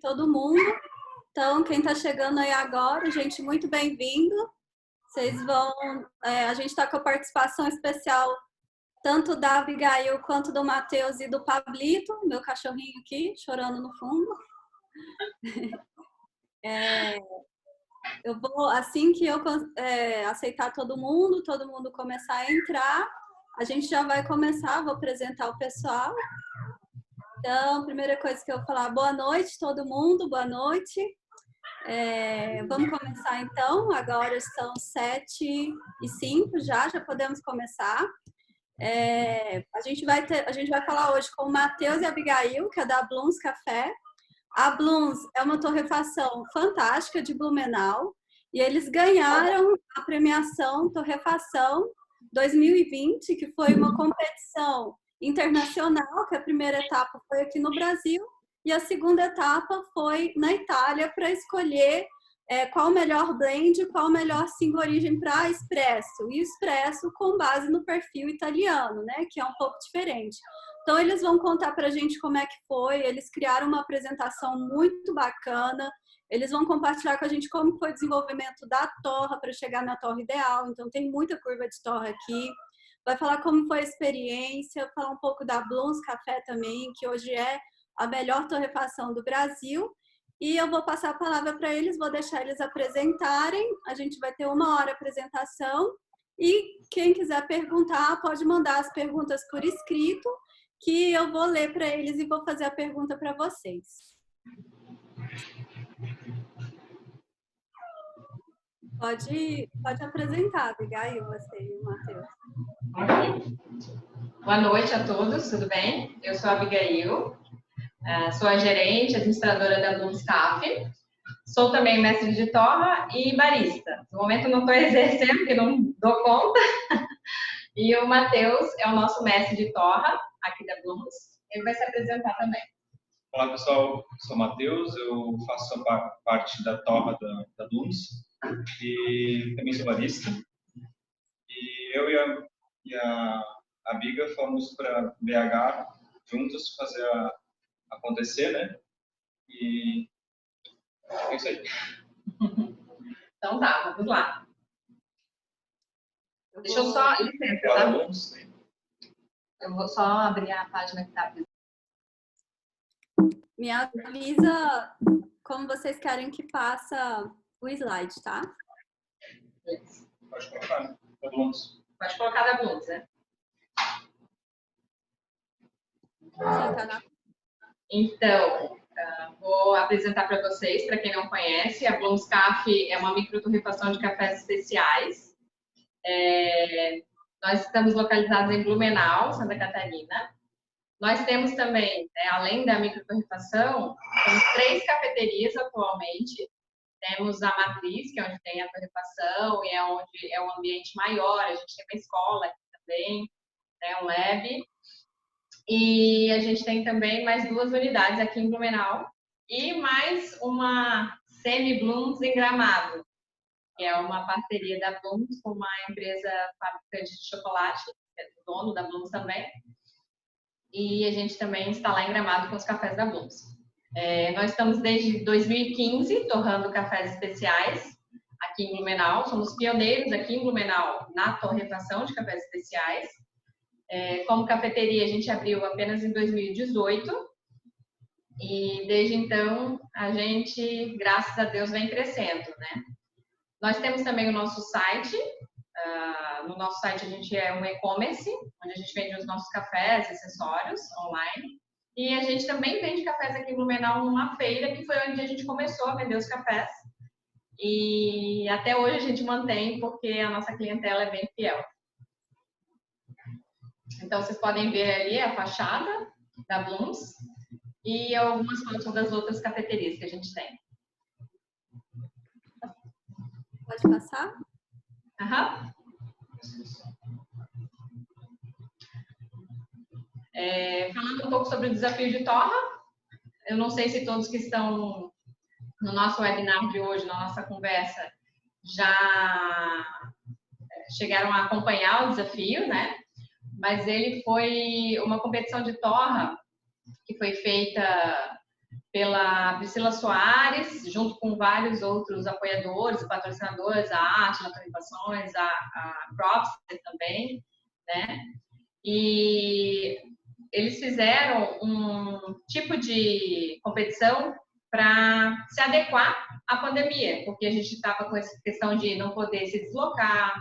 todo mundo. Então, quem está chegando aí agora, gente, muito bem-vindo. Vocês vão... a gente está com a participação especial tanto da Abigail quanto do Matheus e do Pablito, meu cachorrinho aqui, chorando no fundo. Eu vou, assim que eu aceitar todo mundo começar a entrar, a gente já vai começar, vou apresentar o pessoal. Então, primeira coisa que eu vou falar, boa noite todo mundo, boa noite. Vamos começar então, agora são 7h05 já podemos começar. A gente vai falar hoje com o Matheus e a Abigail, que é da Blooms Café. A Blooms é uma torrefação fantástica de Blumenau e eles ganharam a premiação Torrefação 2020, que foi uma competição internacional, que a primeira etapa foi aqui no Brasil e a segunda etapa foi na Itália para escolher qual o melhor blend, qual o melhor single origem para espresso. E espresso com base no perfil italiano, né, que é um pouco diferente. Então, eles vão contar para a gente como é que foi. Eles criaram uma apresentação muito bacana. Eles vão compartilhar com a gente como foi o desenvolvimento da torra para chegar na torra ideal. Então, tem muita curva de torra aqui. Vai falar como foi a experiência, falar um pouco da Blooms Café também, que hoje é a melhor torrefação do Brasil. E eu vou passar a palavra para eles, vou deixar eles apresentarem. A gente vai ter 1 hora de apresentação. E quem quiser perguntar, pode mandar as perguntas por escrito, que eu vou ler para eles e vou fazer a pergunta para vocês. Pode apresentar, Abigail, você e o Matheus. Boa noite a todos, tudo bem? Eu sou a Abigail, sou a gerente, administradora da Blooms Café. Sou também mestre de torra e barista. No momento não estou exercendo, porque não dou conta. E o Matheus é o nosso mestre de torra aqui da Blooms. Ele vai se apresentar também. Olá, pessoal. Eu sou o Matheus, eu faço parte da torra da Blooms e também sou barista. E eu e a Abiga fomos para BH juntos fazer acontecer, né? E é isso aí. Então tá, vamos lá. Deixa eu só... Licença, tá? Eu vou só abrir a página que está. Me avisa como vocês querem que faça o slide, tá? Pode colocar da Blooms. Pode colocar da Blooms, né? Então, vou apresentar para vocês, para quem não conhece, a Blooms Café é uma microtorrefação de cafés especiais. Nós estamos localizados em Blumenau, Santa Catarina. Nós temos também, além da microtorrefação, temos 3 cafeterias atualmente. Temos a Matriz, que é onde tem a torrefação e é onde é um ambiente maior. A gente tem uma escola aqui também, um lab. E a gente tem também mais 2 unidades aqui em Blumenau e mais uma semi-Blooms em Gramado, que é uma parceria da Blooms com uma empresa fabricante de chocolate, que é o dono da Blooms também. E a gente também está lá em Gramado com os cafés da Blooms. Nós estamos desde 2015 torrando cafés especiais aqui em Blumenau. Somos pioneiros aqui em Blumenau na torrefação de cafés especiais. Como cafeteria, a gente abriu apenas em 2018. E desde então, a gente, graças a Deus, vem crescendo, né? Nós temos também o nosso site. No nosso site a gente é um e-commerce, onde a gente vende os nossos cafés, acessórios online. E a gente também vende cafés aqui em Blumenau numa feira, que foi onde a gente começou a vender os cafés. E até hoje a gente mantém, porque a nossa clientela é bem fiel. Então vocês podem ver ali a fachada da Blooms e algumas fotos das outras cafeterias que a gente tem. Pode passar? Aham. Falando um pouco sobre o desafio de torra, eu não sei se todos que estão no nosso webinar de hoje, na nossa conversa, já chegaram a acompanhar o desafio, né? Mas ele foi uma competição de torra que foi feita pela Priscila Soares, junto com vários outros apoiadores e patrocinadores, a Atila Torrefações, a Propster também, né? E eles fizeram um tipo de competição para se adequar à pandemia, porque a gente estava com essa questão de não poder se deslocar,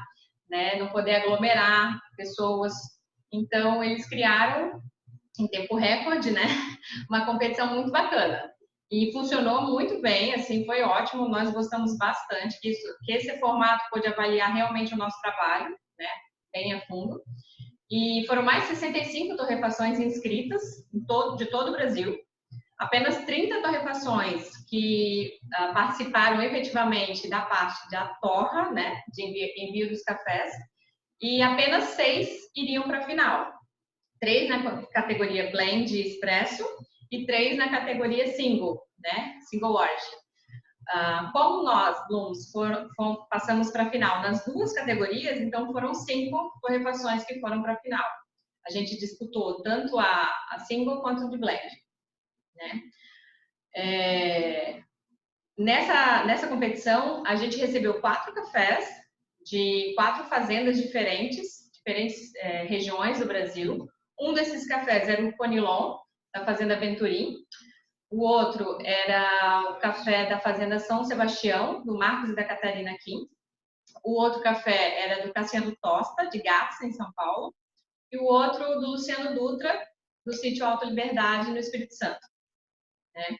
né, não poder aglomerar pessoas. Então, eles criaram, em tempo recorde, né, uma competição muito bacana. E funcionou muito bem, assim, foi ótimo, nós gostamos bastante que esse formato pôde avaliar realmente o nosso trabalho, né, bem a fundo. E foram mais de 65 torrefações inscritas de todo o Brasil. Apenas 30 torrefações que participaram efetivamente da parte da torra, né, de envio dos cafés, e apenas 6 iriam para a final. 3 na categoria Blend e Expresso e 3 na categoria Single, né, Single Origin. Como nós, Blooms, passamos para a final nas 2 categorias, então foram 5 torrefações que foram para a final. A gente disputou tanto a Single quanto a de Blend, né? Nessa competição, a gente recebeu 4 cafés de 4 fazendas diferentes regiões do Brasil. Um desses cafés era o Conilon, da Fazenda Venturim. O outro era o café da Fazenda São Sebastião, do Marcos e da Catarina Kim. O outro café era do Cassiano Tosta, de Gatos, em São Paulo. E o outro do Luciano Dutra, do Sítio Alta Liberdade, no Espírito Santo. Né?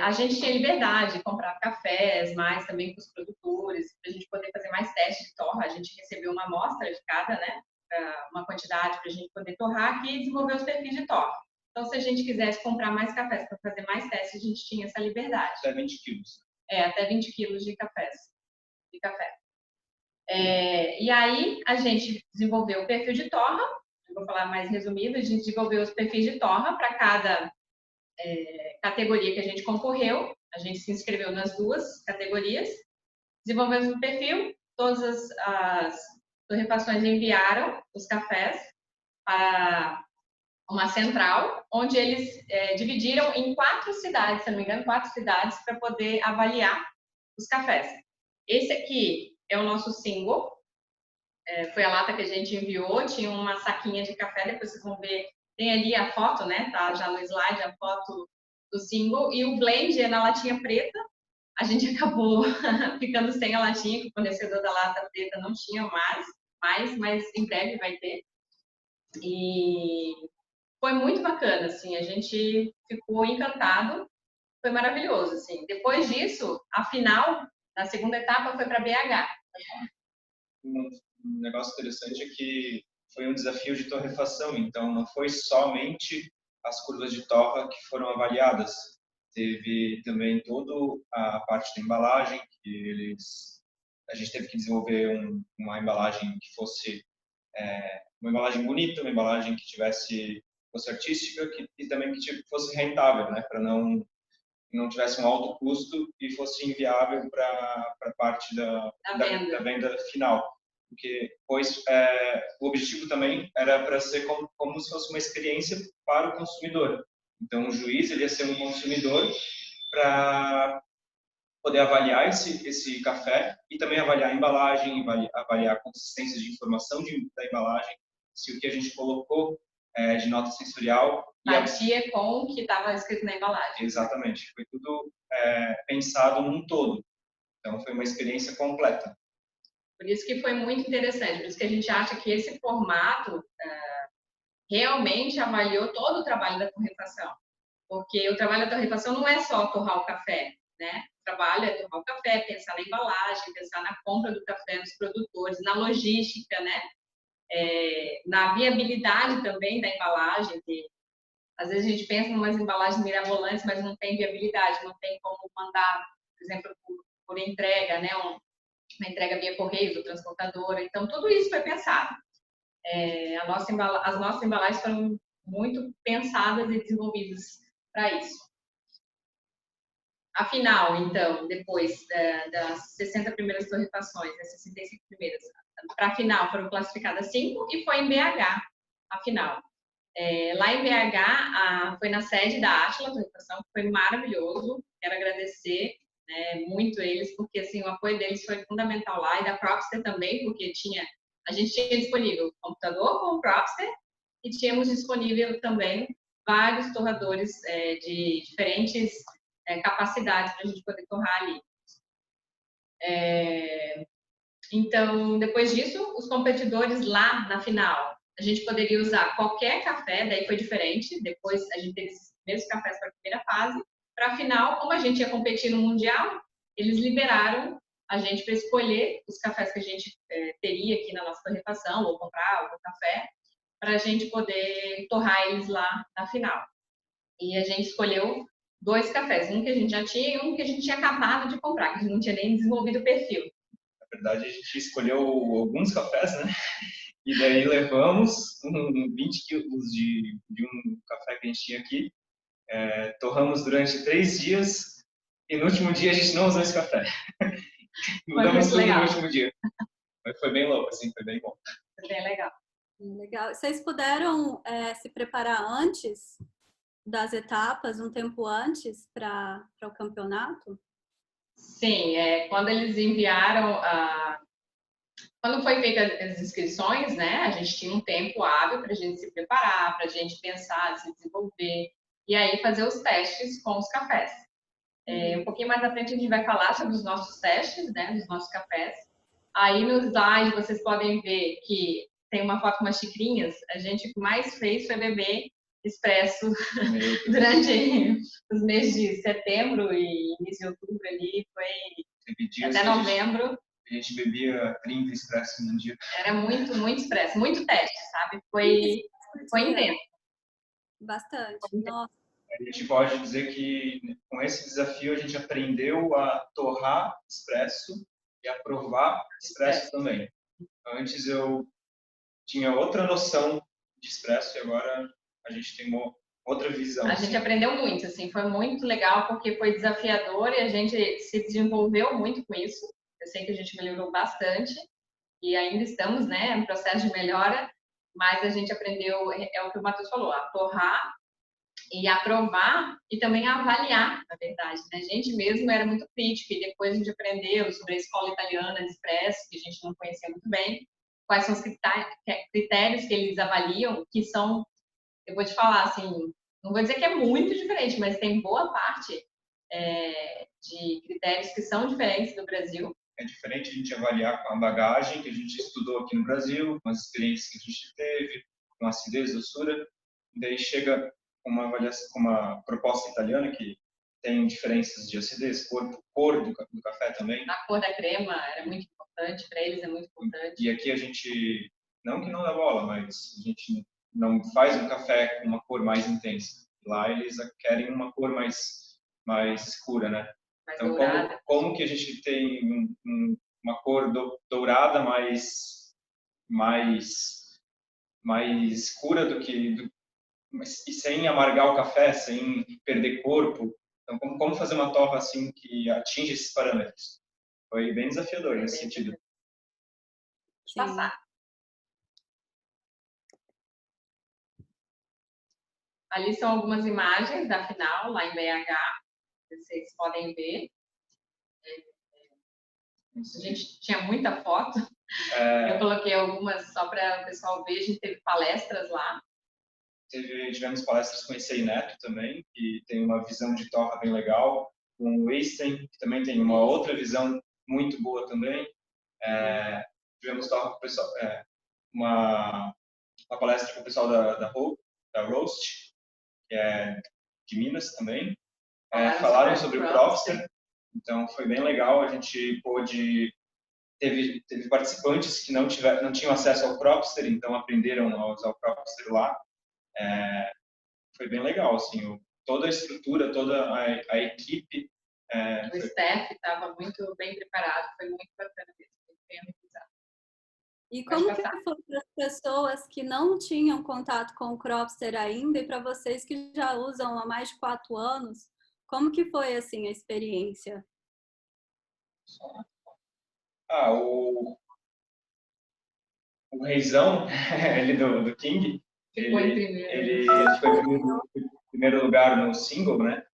A gente tinha liberdade de comprar cafés, mais também com os produtores, para a gente poder fazer mais testes de torra. A gente recebeu uma amostra de cada, né? Uma quantidade para a gente poder torrar aqui e desenvolver os perfis de torra. Então, se a gente quisesse comprar mais cafés para fazer mais testes, a gente tinha essa liberdade. Até 20 quilos. Até 20 quilos de café. E aí, a gente desenvolveu o perfil de torra. Eu vou falar mais resumido. A gente desenvolveu os perfis de torra para cada categoria que a gente concorreu. A gente se inscreveu nas 2 categorias. Desenvolvemos o perfil. Todas as torrefações enviaram os cafés para uma central, onde eles dividiram em 4 cidades, se não me engano, 4 cidades, para poder avaliar os cafés. Esse aqui é o nosso single, foi a lata que a gente enviou, tinha uma saquinha de café, depois vocês vão ver, tem ali a foto, né, tá já no slide, a foto do single, e o blend é na latinha preta. A gente acabou ficando sem a latinha, que o fornecedor da lata preta não tinha mais, mas em breve vai ter. E foi muito bacana, assim, a gente ficou encantado, foi maravilhoso, assim. Depois disso, a final da segunda etapa foi para BH. Um negócio interessante é que foi um desafio de torrefação, então não foi somente as curvas de torra que foram avaliadas, teve também toda a parte da embalagem, que a gente teve que desenvolver uma embalagem que fosse uma embalagem bonita, uma embalagem que fosse artística e também que fosse rentável, né, para não tivesse um alto custo e fosse inviável para a parte da venda final. Porque o objetivo também era para ser como se fosse uma experiência para o consumidor. Então, o juiz ele ia ser um consumidor para poder avaliar esse café e também avaliar a embalagem, avaliar a consistência de informação da embalagem, se o que a gente colocou de nota sensorial batia com o que estava escrito na embalagem. Exatamente, foi tudo pensado num todo. Então, foi uma experiência completa. Por isso que foi muito interessante, por isso que a gente acha que esse formato realmente avaliou todo o trabalho da torrefação. Porque o trabalho da torrefação não é só torrar o café, né? O trabalho é torrar o café, pensar na embalagem, pensar na compra do café dos produtores, na logística, né? Na viabilidade também da embalagem, que às vezes a gente pensa em umas embalagens mirabolantes, mas não tem viabilidade, não tem como mandar, por exemplo, por entrega, né? Uma entrega via correio ou transportadora. Então, tudo isso foi pensado. As nossas embalagens foram muito pensadas e desenvolvidas para isso. Afinal, então, depois das 60 primeiras torrefações, das 65 primeiras, para a final foram classificadas 5 e foi em BH a final. Lá em BH, foi na sede da Átila Torrefação, que foi maravilhoso. Quero agradecer, né, muito eles, porque assim, o apoio deles foi fundamental lá, e da Propster também, porque a gente tinha disponível o computador com o Propster e tínhamos disponível também vários torradores de diferentes capacidades para a gente poder torrar ali. Então, depois disso, os competidores lá na final, a gente poderia usar qualquer café, daí foi diferente. Depois a gente teve esses primeiros cafés para a primeira fase. Para a final, como a gente ia competir no Mundial, eles liberaram a gente para escolher os cafés que a gente teria aqui na nossa torrefação, ou comprar algum café, para a gente poder torrar eles lá na final. E a gente escolheu 2 cafés, um que a gente já tinha e um que a gente tinha acabado de comprar, que a gente não tinha nem desenvolvido o perfil. Na verdade, a gente escolheu alguns cafés, né? E daí levamos 20 quilos de um café que a gente tinha aqui, torramos durante 3 dias e no último dia a gente não usou esse café. Mudamos tudo no último dia. Mas foi bem louco, assim, foi bem bom. Foi bem legal. Legal. Vocês puderam se preparar antes das etapas, um tempo antes para o campeonato? Sim, quando eles enviaram quando foi feita as inscrições, né, a gente tinha um tempo hábil para a gente se preparar, para a gente pensar, se desenvolver, e aí fazer os testes com os cafés. Um pouquinho mais à frente a gente vai falar sobre os nossos testes, né, dos nossos cafés. Aí no slide vocês podem ver que tem uma foto com umas xicrinhas. A gente o que mais fez foi beber expresso durante os meses de setembro e início de outubro ali, foi até novembro. A gente bebia 30 expresso num dia. Era muito, muito expresso, muito teste, sabe? Foi intenso. Bastante. Nossa. A gente pode dizer que com esse desafio a gente aprendeu a torrar expresso e a provar expresso também. Antes eu tinha outra noção de expresso e agora a gente tem uma outra visão. A gente aprendeu muito, assim, foi muito legal porque foi desafiador e a gente se desenvolveu muito com isso. Eu sei que a gente melhorou bastante e ainda estamos, né, em processo de melhora, mas a gente aprendeu, é o que o Matheus falou, a torrar e a provar e também a avaliar, na verdade, né? A gente mesmo era muito crítico e depois a gente aprendeu sobre a escola italiana de expresso, que a gente não conhecia muito bem, quais são os critérios que eles avaliam, que são, eu vou te falar, assim, não vou dizer que é muito diferente, mas tem boa parte de critérios que são diferentes do Brasil. É diferente a gente avaliar com a bagagem que a gente estudou aqui no Brasil, com as experiências que a gente teve, com a acidez, doçura, e daí chega uma avaliação, uma proposta italiana que tem diferenças de acidez, cor do café também. A cor da crema era muito importante, para eles é muito importante. E aqui a gente, não que não dá bola, mas a gente não faz um café com uma cor mais intensa. Lá eles querem uma cor mais escura, né? Mais então, dourada. como que a gente tem uma cor dourada mais escura e sem amargar o café, sem perder corpo? Então, como fazer uma torra assim que atinge esses parâmetros? Foi bem desafiador nesse sentido. Passar. Ali são algumas imagens da final, lá em BH. Vocês podem ver. A gente tinha muita foto. Eu coloquei algumas só para o pessoal ver. A gente teve palestras lá. Tivemos palestras com o Issei Neto também, que tem uma visão de torra bem legal. Com o Einstein, que também tem uma outra visão muito boa também. Tivemos torra com o pessoal, uma palestra com o pessoal da Roast, que é de Minas também. Falaram sobre o Propster, então foi bem legal. A gente teve participantes que não tinham acesso ao Propster, então aprenderam a usar o Propster lá. Foi bem legal, assim, toda a estrutura, toda a equipe. O staff estava muito bem preparado, foi muito bacana mesmo, muito bem organizado. E como que foi para as pessoas que não tinham contato com o Propster ainda e para vocês que já usam há mais de 4 anos, como que foi assim a experiência? O Reizão, ele do King, Ficou em primeiro. Ele ficou em primeiro lugar no single, né?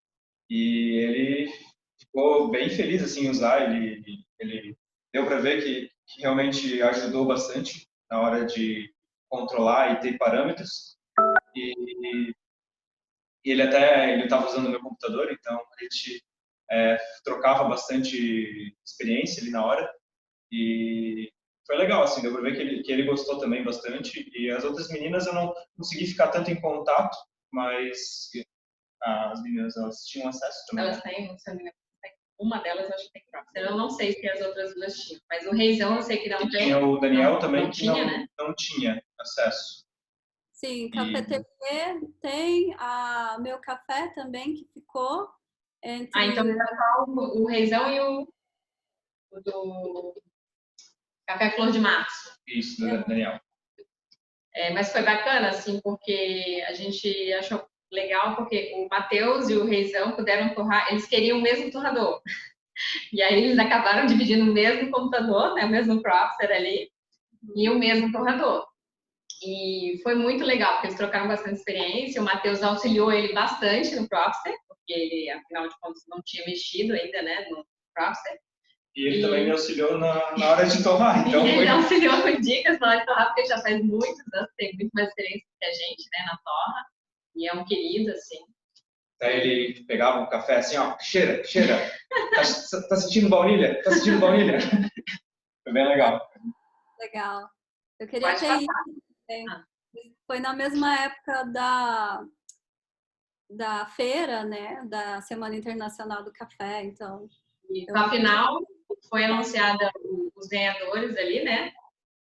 E ele ficou bem feliz assim em usar. Ele deu para ver que realmente ajudou bastante na hora de controlar e ter parâmetros. E ele estava usando o meu computador, então a gente trocava bastante experiência ali na hora. E foi legal, assim, deu pra ver que ele gostou também bastante. E as outras meninas eu não consegui ficar tanto em contato, mas as meninas, elas tinham acesso também. Elas têm, se eu não me engano, uma delas acho que tem Propster. Eu não sei se as outras duas tinham, mas o Reizão eu sei que não tem. Tinha o Daniel não, também, não que tinha, né? não tinha acesso. Sim, Café tem, a Meu Café também, que ficou entre... então era só o Reizão e o do Café Flor de Março. Isso, do Daniel. Mas foi bacana, assim, porque a gente achou legal, porque o Matheus e o Reizão puderam torrar, eles queriam o mesmo torrador. E aí eles acabaram dividindo o mesmo computador, né, o mesmo Propster ali, e o mesmo torrador. E foi muito legal, porque eles trocaram bastante experiência, o Matheus auxiliou ele bastante no Propster, porque ele, afinal de contas, não tinha mexido ainda, né, no Propster. E ele também me auxiliou na hora de torrar. Então e ele auxiliou com dicas na hora de torrar, porque ele já faz muitos anos, tem muito mais experiência que a gente, né, na torra. E é um querido, assim. Aí ele pegava um café assim, ó, cheira. Tá sentindo baunilha? Tá sentindo baunilha? Foi bem legal. Legal. Eu queria ter ido também. Foi na mesma época da feira, né? Da Semana Internacional do Café, então... E no final, foi anunciada os ganhadores ali, né?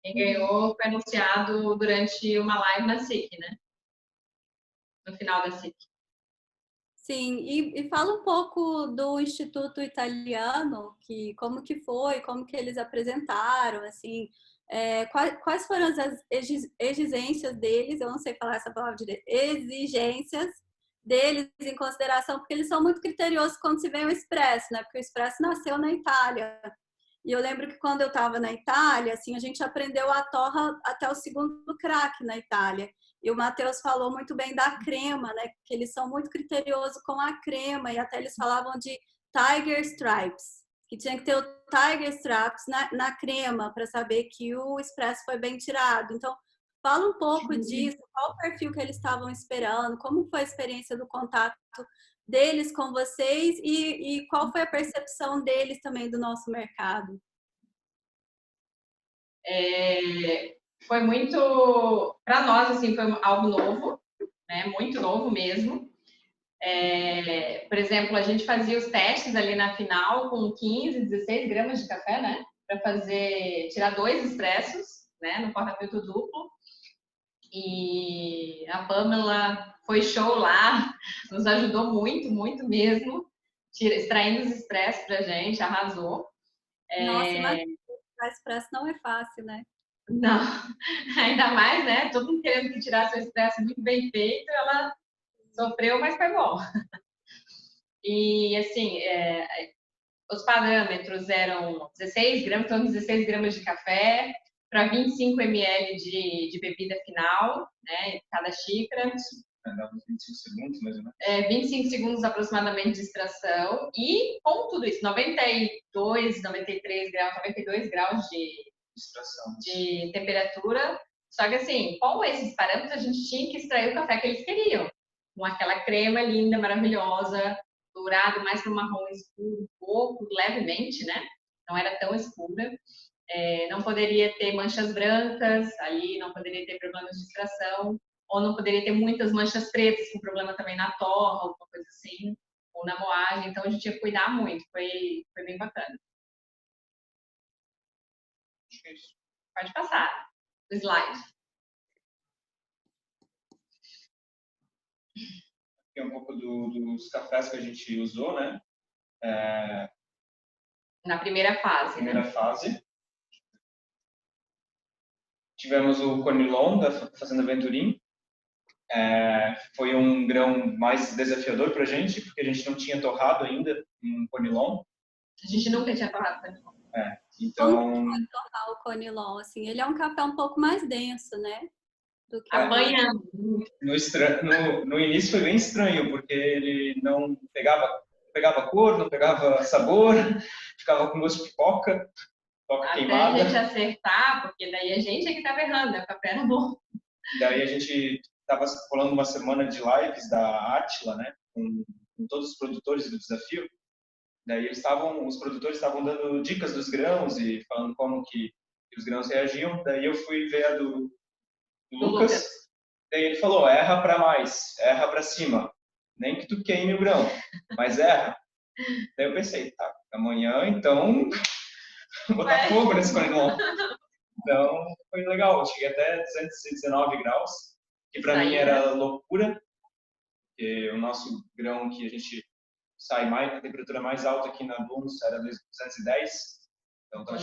Quem ganhou foi anunciado durante uma live na SIC, né? No final da SIC. Sim, e fala um pouco do Instituto Italiano, como que foi, como que eles apresentaram, assim, quais foram as exigências deles, eu não sei falar essa palavra direito, exigências deles em consideração, porque eles são muito criteriosos quando se vê o Expresso, né? Porque o Expresso nasceu na Itália. E eu lembro que quando eu estava na Itália, assim, a gente aprendeu a torra até o segundo crack na Itália. E o Matheus falou muito bem da crema, né? Que eles são muito criteriosos com a crema, e até eles falavam de Tiger Stripes, que tinha que ter o Tiger Stripes na crema para saber que o expresso foi bem tirado. Então, fala um pouco disso, qual o perfil que eles estavam esperando, como foi a experiência do contato deles com vocês e qual foi a percepção deles também do nosso mercado. Foi muito, para nós, assim, foi algo novo, né? Muito novo mesmo. Por exemplo, a gente fazia os testes ali na final com 15, 16 gramas de café, né? Para tirar 2 expressos, né? No porta-filtro duplo. E a Pamela foi show lá, nos ajudou muito, muito mesmo, extraindo os expressos pra gente, arrasou. Nossa, mas tirar expresso não é fácil, né? Não, ainda mais, né? Todo mundo querendo que tirasse o expresso muito bem feito, ela sofreu, mas foi bom. E, assim, os parâmetros eram 16 gramas, então 16 gramas de café para 25 ml de bebida final, né? Cada xícara. Dá uns 25 segundos, mais ou menos. 25 segundos aproximadamente de extração. E, com tudo isso, 92, 93 graus, 92 graus de temperatura. Só que, assim, com esses parâmetros, a gente tinha que extrair o café que eles queriam. Com aquela crema linda, maravilhosa, dourado mais para um marrom escuro, um pouco, levemente, né? Não era tão escura. Não poderia ter manchas brancas ali, não poderia ter problemas de extração, ou não poderia ter muitas manchas pretas, com problema também na torra, alguma coisa assim, ou na moagem. Então, a gente tinha que cuidar muito. Foi bem bacana. Pode passar o slide. Aqui é um pouco dos cafés que a gente usou, né? Na primeira fase. Primeira fase. Tivemos o Conilon, da Fazenda Venturim. Foi um grão mais desafiador para a gente, porque a gente não tinha torrado ainda um Conilon. A gente nunca tinha torrado Conilon. Então... Como que foi torrar o Conilon? Assim, ele é um café um pouco mais denso, né? do que Apanhando. No início foi bem estranho, porque ele não pegava cor, não pegava sabor, ficava com gosto de pipoca, pipoca Até queimada. a gente acertar, porque daí a gente é que estava errando, né? O café era bom. Daí a gente estava rolando uma semana de lives da Átila, né, com todos os produtores do desafio. Daí os produtores estavam dando dicas dos grãos e falando como que os grãos reagiam. Daí eu fui ver a do Lucas. Daí ele falou: erra para mais, erra para cima, nem que tu queime o grão, mas erra. Daí eu pensei, tá, amanhã então vou botar fogo nesse panelão. Então foi legal, eu cheguei até 219 graus, que para mim era loucura, porque o nosso grão que a gente sai mais, a temperatura mais alta aqui na Dunes era 210, então estava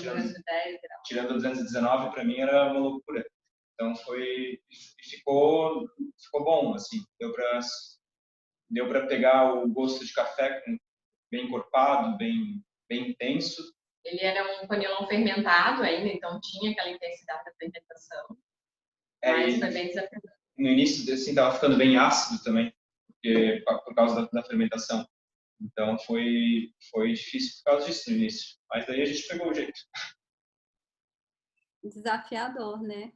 tirando 219, para mim era uma loucura. Então ficou bom, assim, deu para pegar o gosto de café bem encorpado, bem intenso. Ele era um panelão fermentado ainda, então tinha aquela intensidade da fermentação. Mas foi bem desafiador. No início, assim, estava ficando bem ácido também, por causa da fermentação. Então foi difícil por causa disso no início. Mas daí a gente pegou o jeito. Desafiador, né?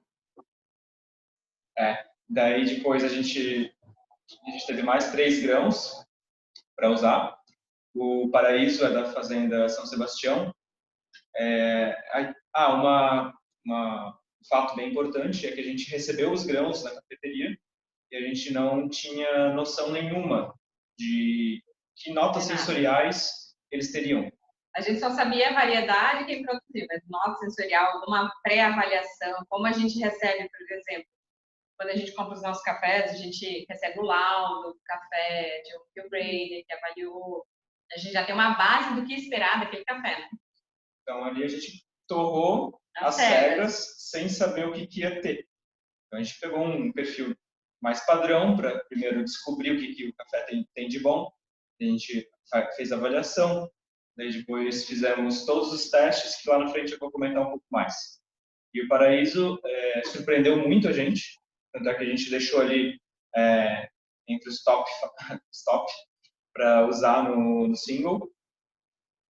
Daí depois a gente teve mais 3 grãos para usar. O Paraíso é da Fazenda São Sebastião. Um fato bem importante é que a gente recebeu os grãos na cafeteria e a gente não tinha noção nenhuma de que notas sensoriais eles teriam. A gente só sabia a variedade e quem produziu, mas nota sensorial, alguma pré-avaliação, como a gente recebe, por exemplo, quando a gente compra os nossos cafés, a gente recebe o laudo do café de um Q-Grader que avaliou. A gente já tem uma base do que esperar daquele café, né? Então, ali a gente torrou as cegas sem saber o que ia ter. Então, a gente pegou um perfil mais padrão para primeiro descobrir o que o café tem de bom. A gente fez a avaliação, daí depois fizemos todos os testes, que lá na frente eu vou comentar um pouco mais. E o Paraíso surpreendeu muito a gente, tanto é que a gente deixou ali entre os top para usar no single.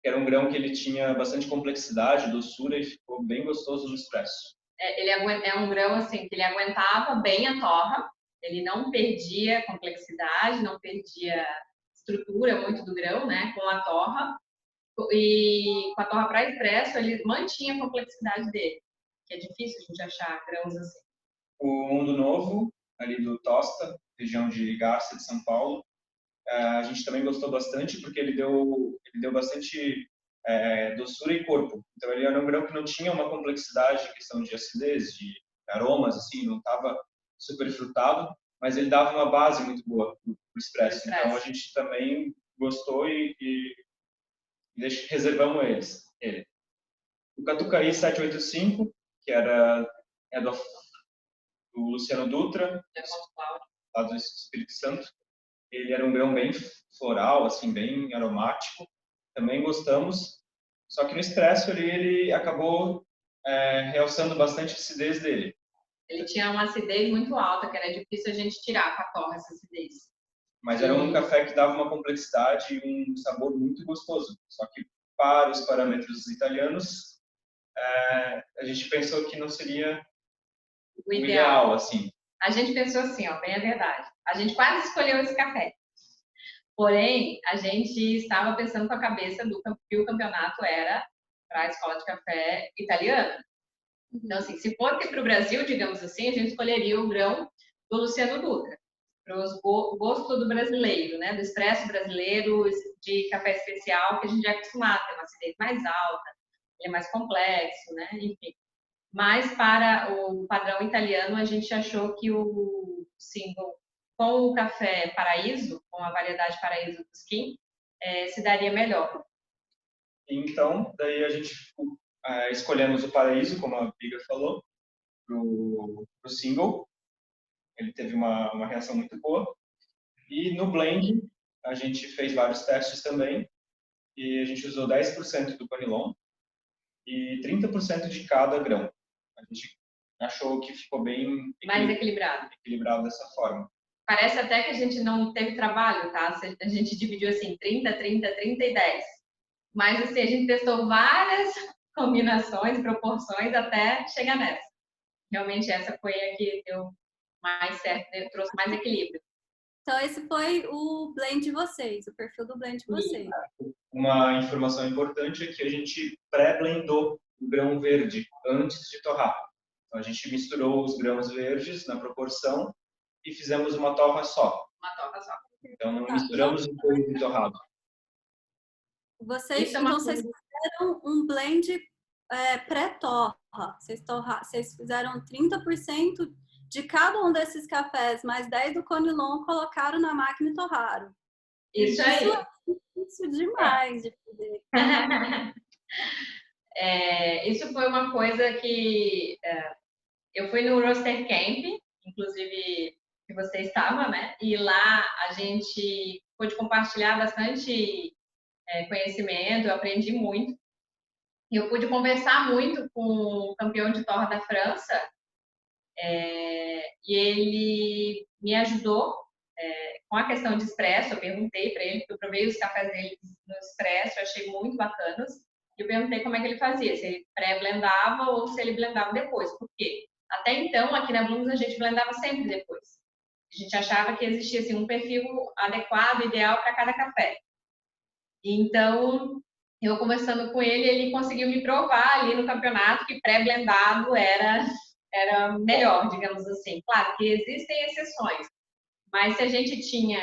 Era um grão que ele tinha bastante complexidade, doçura e ficou bem gostoso no expresso. Ele é um grão assim que ele aguentava bem a torra, ele não perdia complexidade, não perdia estrutura muito do grão, né, com a torra. E com a torra para expresso ele mantinha a complexidade dele, que é difícil a gente achar grãos assim. O Mundo Novo, ali do Tosta, região de Garça de São Paulo, a gente também gostou bastante porque ele deu bastante doçura e corpo. Então ele era um grão que não tinha uma complexidade em questão de acidez, de aromas, assim, não estava super frutado, mas ele dava uma base muito boa para o expresso. Então a gente também gostou e reservamos ele. O Catucaí 785, que é do Luciano Dutra, lá do Espírito Santo. Ele era um grão bem floral, assim, bem aromático. Também gostamos. Só que no expresso ele acabou realçando bastante a acidez dele. Ele tinha uma acidez muito alta, que era difícil a gente tirar com a torra essa acidez. Mas era um café que dava uma complexidade e um sabor muito gostoso. Só que para os parâmetros italianos, a gente pensou que não seria o ideal, assim. A gente pensou assim, ó, bem a verdade. A gente quase escolheu esse café. Porém, a gente estava pensando com a cabeça que o campeonato era para a escola de café italiana. Então, assim, se for para o Brasil, digamos assim, a gente escolheria o grão do Luciano Dutra, para o gosto do brasileiro, né? Do expresso brasileiro, de café especial, que a gente já é acostumado, tem uma acidez mais alta, ele é mais complexo, né? Enfim. Mas para o padrão italiano, a gente achou que o single com o café Paraíso, com a variedade Paraíso do Skin, se daria melhor. Então, daí a gente escolhemos o Paraíso, como a Biga falou, para o single. Ele teve uma reação muito boa. E no blend, a gente fez vários testes também. E a gente usou 10% do Panilon e 30% de cada grão. A gente achou que ficou bem mais equilibrado dessa forma. Parece até que a gente não teve trabalho, tá? A gente dividiu assim, 30, 30, 30 e 10. Mas assim, a gente testou várias combinações, proporções até chegar nessa. Realmente essa foi a que deu mais certo, trouxe mais equilíbrio. Então esse foi o blend de vocês, o perfil do blend de vocês. Uma informação importante é que a gente pré-blendou o grão verde antes de torrar. Então a gente misturou os grãos verdes na proporção e fizemos uma torra só. Uma torra só. Então não misturamos depois de torrado. Vocês fizeram um blend pré-torra. Vocês fizeram 30% de cada um desses cafés, mais 10 do Conilon, colocaram na máquina e torraram. Isso aí. Isso demais de fazer. Isso foi uma coisa que eu fui no Roaster Camp, inclusive que você estava, né? E lá a gente pôde compartilhar bastante conhecimento, eu aprendi muito. E eu pude conversar muito com o campeão de torra da França, e ele me ajudou com a questão de expresso. Eu perguntei para ele, porque eu provei os cafés dele no expresso, eu achei muito bacanas. E eu perguntei como é que ele fazia, se ele pré-blendava ou se ele blendava depois. Por quê? Até então, aqui na Blooms, a gente blendava sempre depois. A gente achava que existia assim, um perfil adequado, ideal para cada café. Então, eu conversando com ele, ele conseguiu me provar ali no campeonato que pré-blendado era melhor, digamos assim. Claro que existem exceções, mas se a gente tinha,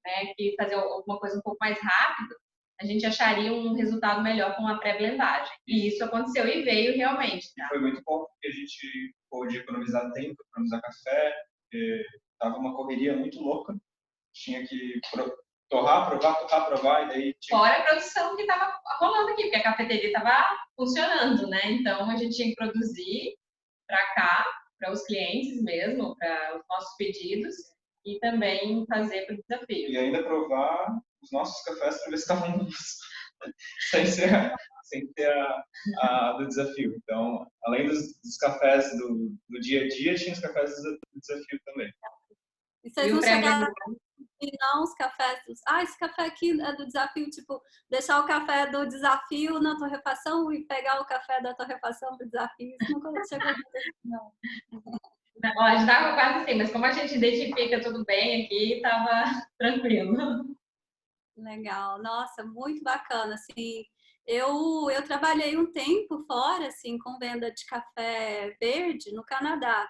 né, que fazer alguma coisa um pouco mais rápido, a gente acharia um resultado melhor com a pré-blendagem. E isso aconteceu e veio realmente. Tá? Foi muito bom, porque a gente pôde economizar tempo, economizar café, estava uma correria muito louca, tinha que torrar, provar, e daí... Fora a produção que estava rolando aqui, porque a cafeteria estava funcionando, né? Então, a gente tinha que produzir para cá, para os clientes mesmo, para os nossos pedidos, e também fazer para o desafio. E ainda provar os nossos cafés para ver se estavam bons, sem ser a do desafio. Então, além dos cafés do dia a dia, tinha os cafés do desafio também. E vocês não chegaram não os cafés esse café aqui é do desafio, tipo, deixar o café do desafio na torrefação e pegar o café da torrefação pro desafio, isso nunca chegou a acontecer, não. Não, a gente tava quase assim, mas como a gente identifica tudo bem aqui, tava tranquilo. Legal, nossa, muito bacana, assim, eu trabalhei um tempo fora, assim, com venda de café verde no Canadá.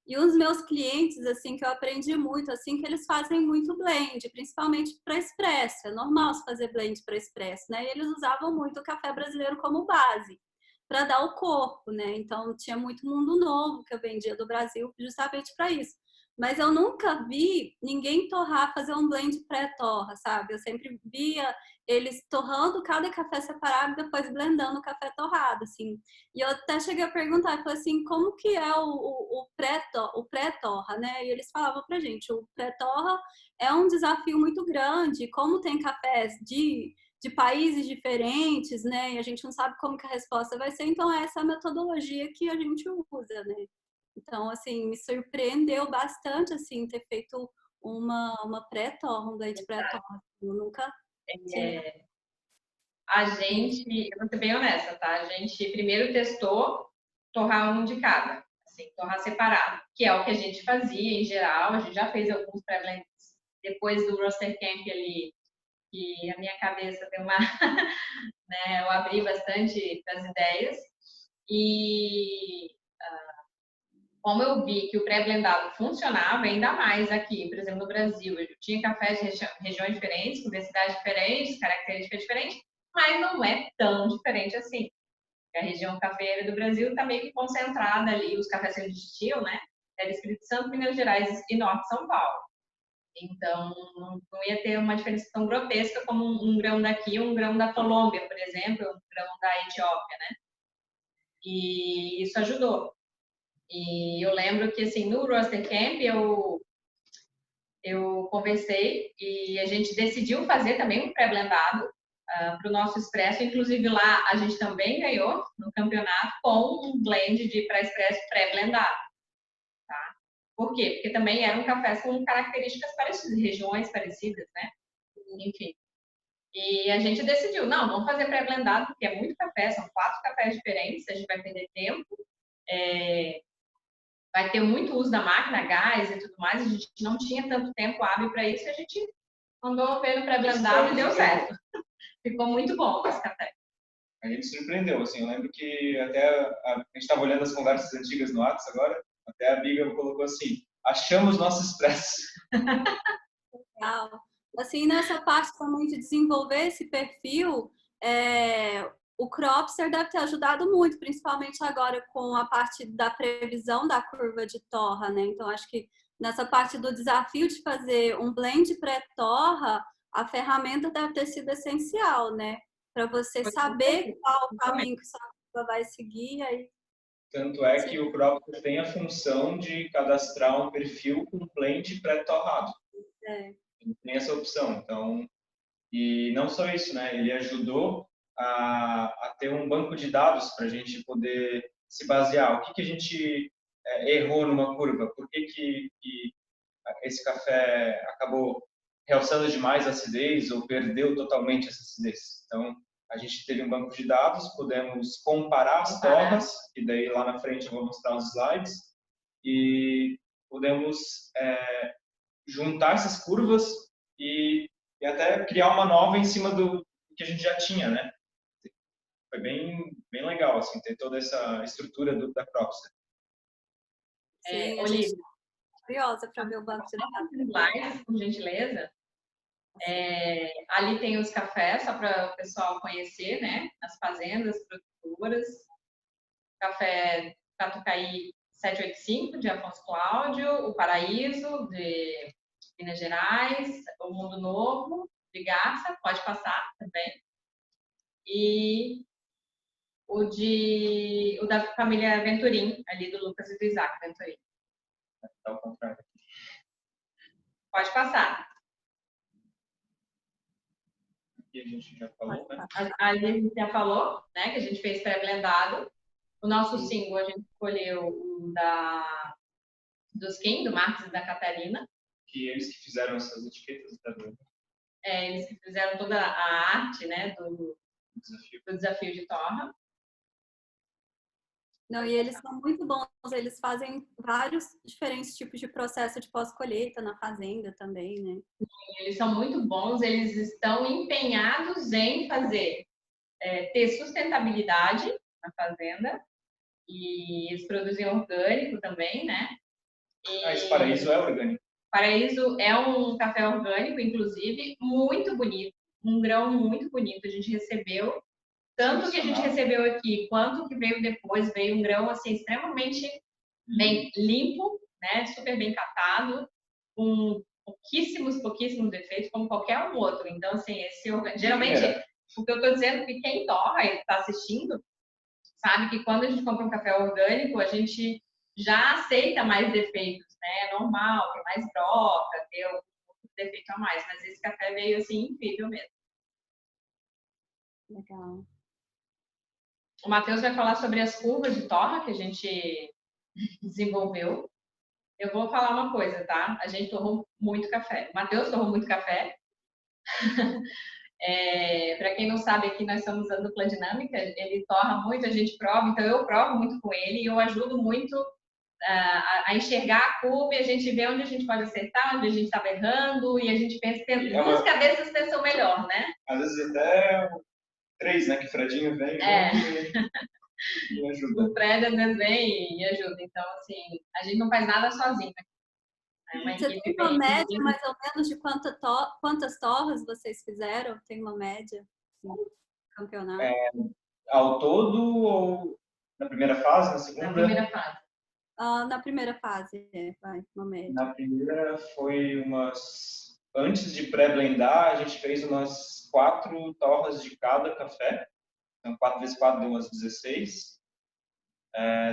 E os meus clientes, assim, que eu aprendi muito, assim, que eles fazem muito blend, principalmente para expresso. É normal se fazer blend para expresso, né? E eles usavam muito o café brasileiro como base para dar o corpo, né? Então tinha muito mundo novo que eu vendia do Brasil justamente para isso. Mas eu nunca vi ninguém torrar, fazer um blend pré-torra, sabe? Eu sempre via eles torrando cada café separado e depois blendando o café torrado, assim. E eu até cheguei a perguntar, falei assim, como que é o pré-torra, né? E eles falavam pra gente, o pré-torra é um desafio muito grande, como tem cafés de países diferentes, né? E a gente não sabe como que a resposta vai ser, então essa é a metodologia que a gente usa, né? Então, assim, me surpreendeu bastante, assim, ter feito uma pré-torra, um blend pré-torra. Eu nunca tinha. A gente, eu vou ser bem honesta, tá? A gente primeiro testou torrar um de cada, assim, torrar separado, que é o que a gente fazia em geral. A gente já fez alguns pré-blends depois do Roaster Camp ali, que a minha cabeça deu uma, né, eu abri bastante das ideias. E como eu vi que o pré-blendado funcionava ainda mais aqui, por exemplo, no Brasil, eu tinha cafés de regiões diferentes, com densidades diferentes, características diferentes, mas não é tão diferente assim. A região cafeeira do Brasil está meio que concentrada ali, os cafés que eles destilam, né? É Espírito Santo, Minas Gerais e Norte de São Paulo. Então, não ia ter uma diferença tão grotesca como um grão daqui, um grão da Colômbia, por exemplo, um grão da Etiópia, né? E isso ajudou. E eu lembro que, assim, no Roaster Camp, eu conversei e a gente decidiu fazer também um pré-blendado para o nosso expresso. Inclusive, lá a gente também ganhou no campeonato com um blend de para expresso pré-blendado. Por quê? Porque também eram cafés com características parecidas, regiões parecidas, né? Enfim. E a gente decidiu, não, vamos fazer pré-blendado, porque é muito café, são 4 cafés diferentes, a gente vai perder tempo, vai ter muito uso da máquina, gás e tudo mais, a gente não tinha tanto tempo hábil para isso, e a gente mandou ver no pré-blendado e deu certo. Ficou muito bom esse café. A gente surpreendeu, assim, eu lembro que até a gente estava olhando as conversas antigas no WhatsApp agora, até a Biga colocou assim, achamos nosso expresso. Legal. Assim, nessa parte também de desenvolver esse perfil, o Cropster deve ter ajudado muito, principalmente agora com a parte da previsão da curva de torra, né? Então, acho que nessa parte do desafio de fazer um blend pré-torra, a ferramenta deve ter sido essencial, né? Para você saber qual o caminho que sua curva vai seguir. Aí... Tanto é que o Cropster tem a função de cadastrar um perfil com blend pré-torrado. Tem essa opção, então, e não só isso, né? Ele ajudou a ter um banco de dados para a gente poder se basear. O que a gente errou numa curva? Por que esse café acabou realçando demais a acidez ou perdeu totalmente essa acidez? Então, a gente teve um banco de dados, podemos comparar as torras, e daí lá na frente eu vou mostrar os slides, e podemos juntar essas curvas e até criar uma nova em cima do que a gente já tinha, né? Foi bem legal, assim, ter toda essa estrutura da Cropster. Sim, a gente tá curiosa para ver o banco de dados. Slides, por gentileza. Ali tem os cafés, só para o pessoal conhecer, né? As fazendas, produtoras. Café Catucaí 785, de Afonso Cláudio, o Paraíso, de Minas Gerais, o Mundo Novo, de Garça, pode passar também. E o da família Venturim, ali do Lucas e do Isaac Venturim. Ao contrário. Pode passar. Aqui a gente já falou, né? A gente já falou, né, que a gente fez pré-blendado. O nosso single, a gente escolheu o dos Kim, do Marcos e da Catarina. Que eles que fizeram essas etiquetas, tá vendo? Eles que fizeram toda a arte, né, do desafio de torra. Não, e eles são muito bons, eles fazem vários diferentes tipos de processo de pós-colheita na fazenda também, né? Eles são muito bons, eles estão empenhados em ter sustentabilidade na fazenda, e eles produzem orgânico também, né? Esse Paraíso é orgânico. Paraíso é um café orgânico, inclusive, muito bonito, um grão muito bonito, a gente recebeu. Tanto que a gente recebeu aqui, quanto que veio depois, veio um grão assim extremamente bem limpo, né? Super bem catado, com pouquíssimos defeitos, como qualquer um outro. Então, assim, geralmente, o que eu estou dizendo é que quem torra e está assistindo, sabe que quando a gente compra um café orgânico, a gente já aceita mais defeitos, né? É normal, tem mais broca, ter algum defeito a mais, mas esse café veio assim incrível mesmo. Legal. O Matheus vai falar sobre as curvas de torra que a gente desenvolveu. Eu vou falar uma coisa, tá? A gente torrou muito café. O Matheus torrou muito café. Para quem não sabe, aqui nós estamos usando dupla dinâmica. Ele torra muito, a gente prova. Então, eu provo muito com ele e eu ajudo muito a enxergar a curva e a gente vê onde a gente pode acertar, onde a gente estava errando e a gente pensa, duas cabeças pensam melhor, né? Às vezes até 3, né? Que Fredinho vem e ajuda. O Fred às vezes vem e ajuda. Então, assim, a gente não faz nada sozinho. Você tem uma média mais ou menos de quantas torres vocês fizeram? Tem uma média? Sim. Campeonato? Ao todo ou na primeira fase, na segunda? Na primeira fase. Na primeira fase, vai, uma média. Na primeira foi antes de pré-blendar, a gente fez umas 4 torras de cada café. Então, 4 vezes 4 deu umas 16.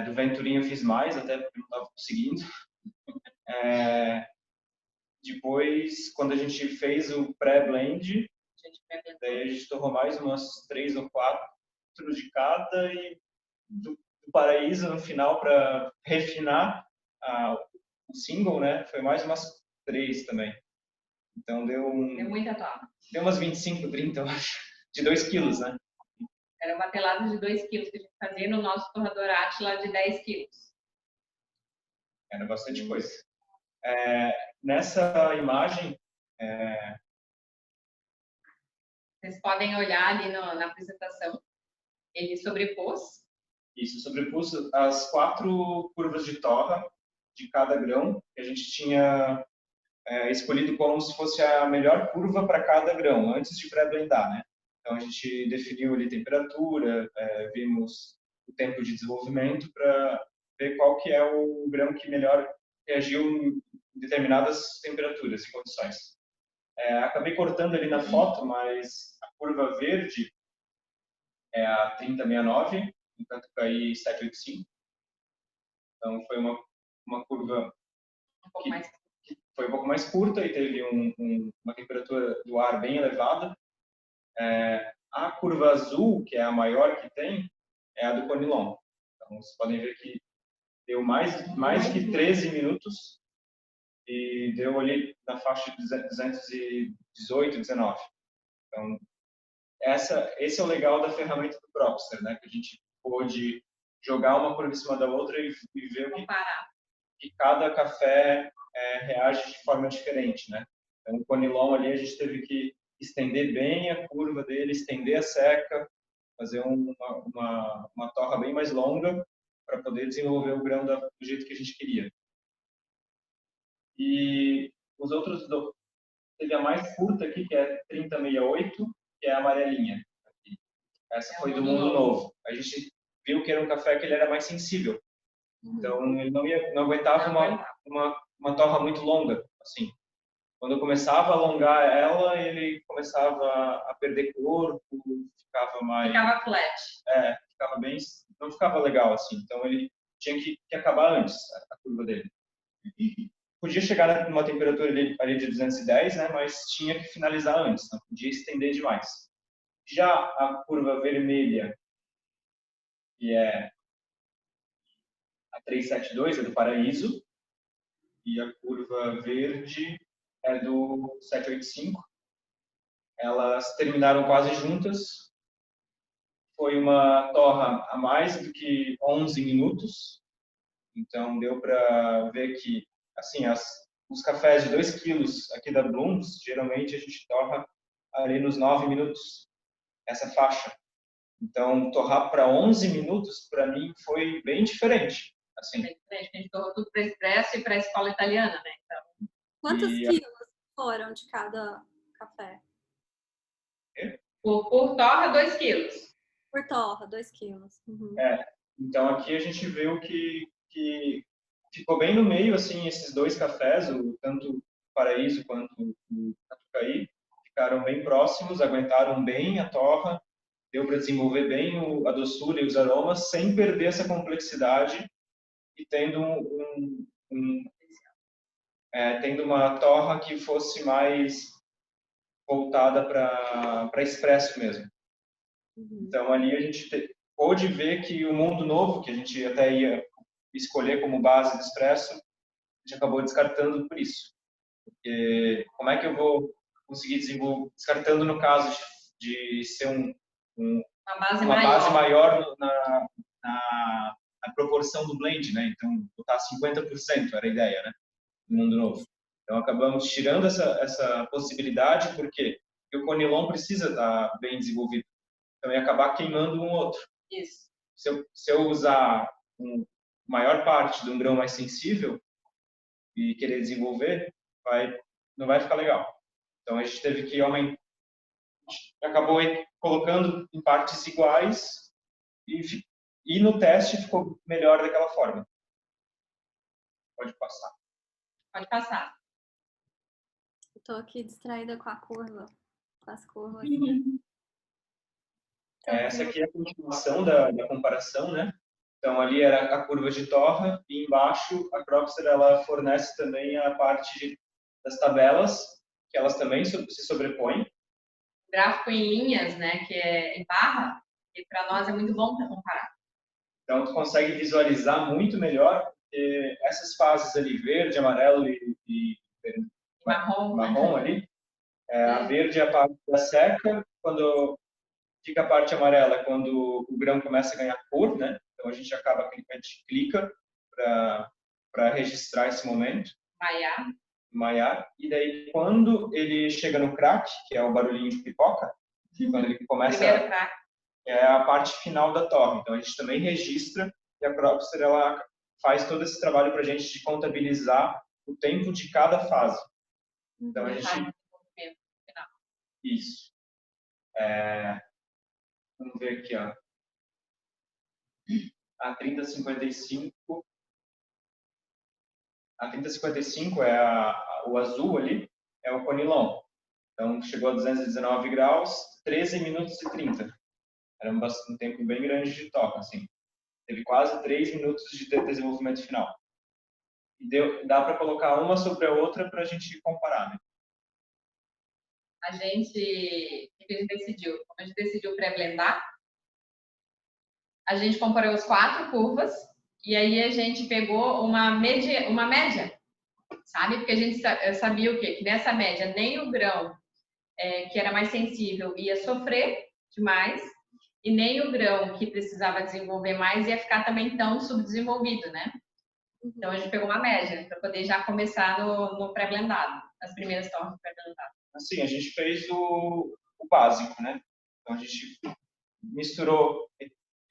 Do Venturinho eu fiz mais, até porque não estava conseguindo. Depois, quando a gente fez o pré-blend, daí a gente torrou mais umas 3 ou 4 de cada e do Paraíso no final para refinar o single, né, foi mais umas 3 também. Então Deu muita torra. Deu umas 25, 30, eu acho, de 2 quilos, né? Era uma telada de 2 quilos que a gente fazia no nosso torrador Átila de 10 quilos. Era bastante coisa. Nessa imagem, vocês podem olhar ali na apresentação. Ele sobrepôs. Isso, sobrepôs as 4 curvas de torra de cada grão, que a gente tinha escolhido como se fosse a melhor curva para cada grão, antes de pré-blendar, né? Então, a gente definiu ali temperatura, vimos o tempo de desenvolvimento para ver qual que é o grão que melhor reagiu em determinadas temperaturas e condições. Acabei cortando ali na foto, mas a curva verde é a 3069, em Catucaí 785. Então, foi uma curva que foi um pouco mais curta e teve uma temperatura do ar bem elevada. A curva azul, que é a maior que tem, é a do Conilon. Então, vocês podem ver que deu mais que 13 minutos e deu ali na faixa de 218, 19. Então, esse é o legal da ferramenta do Cropster, né? Que a gente pôde jogar uma curva em cima da outra e ver que cada café reage de forma diferente, né? Então, o Conilon ali a gente teve que estender bem a curva dele, estender a seca, fazer uma torra bem mais longa para poder desenvolver o grão do jeito que a gente queria. E os outros, teve a mais curta aqui, que é 3068, que é a amarelinha. Essa foi do Mundo Novo. A gente viu que era um café que ele era mais sensível. Então, ele não aguentava uma torra muito longa, assim. Quando eu começava a alongar ela, ele começava a perder corpo, ficava mais... Ficava flat. Ficava bem... Não ficava legal, assim. Então, ele tinha que acabar antes, a curva dele. Podia chegar numa temperatura ali de 210, né? Mas tinha que finalizar antes, não podia estender demais. Já a curva vermelha, que é a 372, é do Paraíso, e a curva verde é do 785. Elas terminaram quase juntas. Foi uma torra a mais do que 11 minutos. Então, deu para ver que, assim, os cafés de 2 quilos aqui da Blooms, geralmente a gente torra ali nos 9 minutos, essa faixa. Então, torrar para 11 minutos, para mim, foi bem diferente. Assim. Bem diferente, a gente torrou tudo para expresso e para a escola italiana, né? Então... Quantos quilos foram de cada café? Por torra, 2 quilos. Por torra, 2 quilos. Uhum. Então, aqui a gente viu que ficou bem no meio, assim, esses 2 cafés, tanto o Paraíso quanto o Catucaí, ficaram bem próximos, aguentaram bem a torra, deu para desenvolver bem a doçura e os aromas, sem perder essa complexidade e tendo tendo uma torra que fosse mais voltada para expresso mesmo. Uhum. Então, ali a gente pôde ver que o Mundo Novo, que a gente até ia escolher como base do expresso, a gente acabou descartando por isso. Porque como é que eu vou conseguir desenvolver, descartando no caso de ser uma base maior na proporção do blend, né? Então, botar 50% era a ideia, né? Do Mundo Novo. Então, acabamos tirando essa possibilidade, porque o Conilon precisa estar bem desenvolvido. Então, ia acabar queimando um outro. Isso. Se eu usar maior parte de um grão mais sensível e querer desenvolver, não vai ficar legal. Então, a gente teve que aumentar. Acabou colocando em partes iguais e no teste ficou melhor daquela forma. Pode passar. Pode passar. Eu tô aqui distraída com a curva, com as curvas. Essa aqui é a continuação da comparação, né? Então, ali era a curva de torra e embaixo a Cropster ela fornece também a parte das tabelas, que elas também se sobrepõem. Gráfico em linhas, né, que é em barra, e para nós é muito bom para comparar. Então, tu consegue visualizar muito melhor, porque essas fases ali, verde, amarelo e marrom ali, a verde é a parte da seca, quando fica a parte amarela é quando o grão começa a ganhar cor, né? Então a gente clica para registrar esse momento. Maiar. E daí quando ele chega no crack, que é o barulhinho de pipoca, quando ele começa é a parte final da torre. Então a gente também registra e a Cropster ela faz todo esse trabalho para a gente de contabilizar o tempo de cada fase. Então a gente isso. Vamos ver aqui, ó. A 3055 é o azul ali, é o conilon. Então chegou a 219 graus, 13 minutos e 30. Era um tempo bem grande de toca, assim. Teve quase 3 minutos de desenvolvimento final. E dá para colocar uma sobre a outra para a gente comparar, né? O que a gente decidiu? Como a gente decidiu pré-blendar, a gente comparou as 4 curvas e aí a gente pegou uma média, sabe? Porque a gente sabia o quê? Que nessa média nem o grão que era mais sensível ia sofrer demais e nem o grão que precisava desenvolver mais ia ficar também tão subdesenvolvido, né? Então a gente pegou uma média para poder já começar no pré-blendado, as primeiras torres pré-blendadas. Assim, a gente fez o básico, né? Então a gente misturou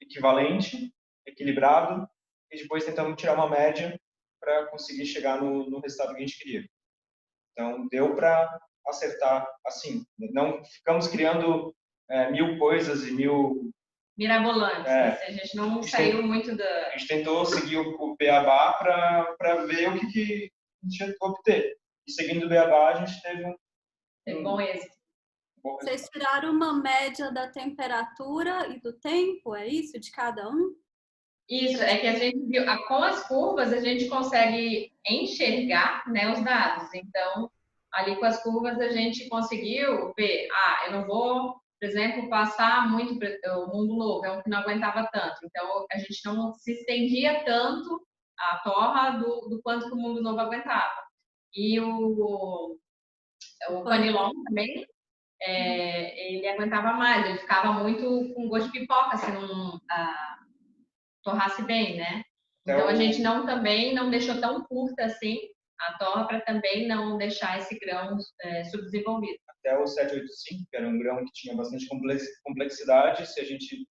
equivalente, equilibrado e depois tentamos tirar uma média para conseguir chegar no resultado que a gente queria. Então deu para acertar assim. Não ficamos criando 1000 coisas e 1000 mirabolantes. A gente não saiu muito da... A gente tentou seguir o beabá para ver o que a gente ia obter. E seguindo o beabá, a gente teve bom êxito. Vocês tiraram uma média da temperatura e do tempo, é isso? De cada um? Isso, é que a gente viu, com as curvas a gente consegue enxergar, né, os dados. Então, ali com as curvas a gente conseguiu ver, eu não vou, por exemplo, passar muito o mundo novo, é um que não aguentava tanto. Então, a gente não se estendia tanto a torra do quanto que o mundo novo aguentava. E o conilon também, ele aguentava mais, ele ficava muito com gosto de pipoca, se não torrasse bem, né? Então a gente também não deixou tão curta assim a torra para também não deixar esse grão subdesenvolvido. Até o 785, que era um grão que tinha bastante complexidade, se a gente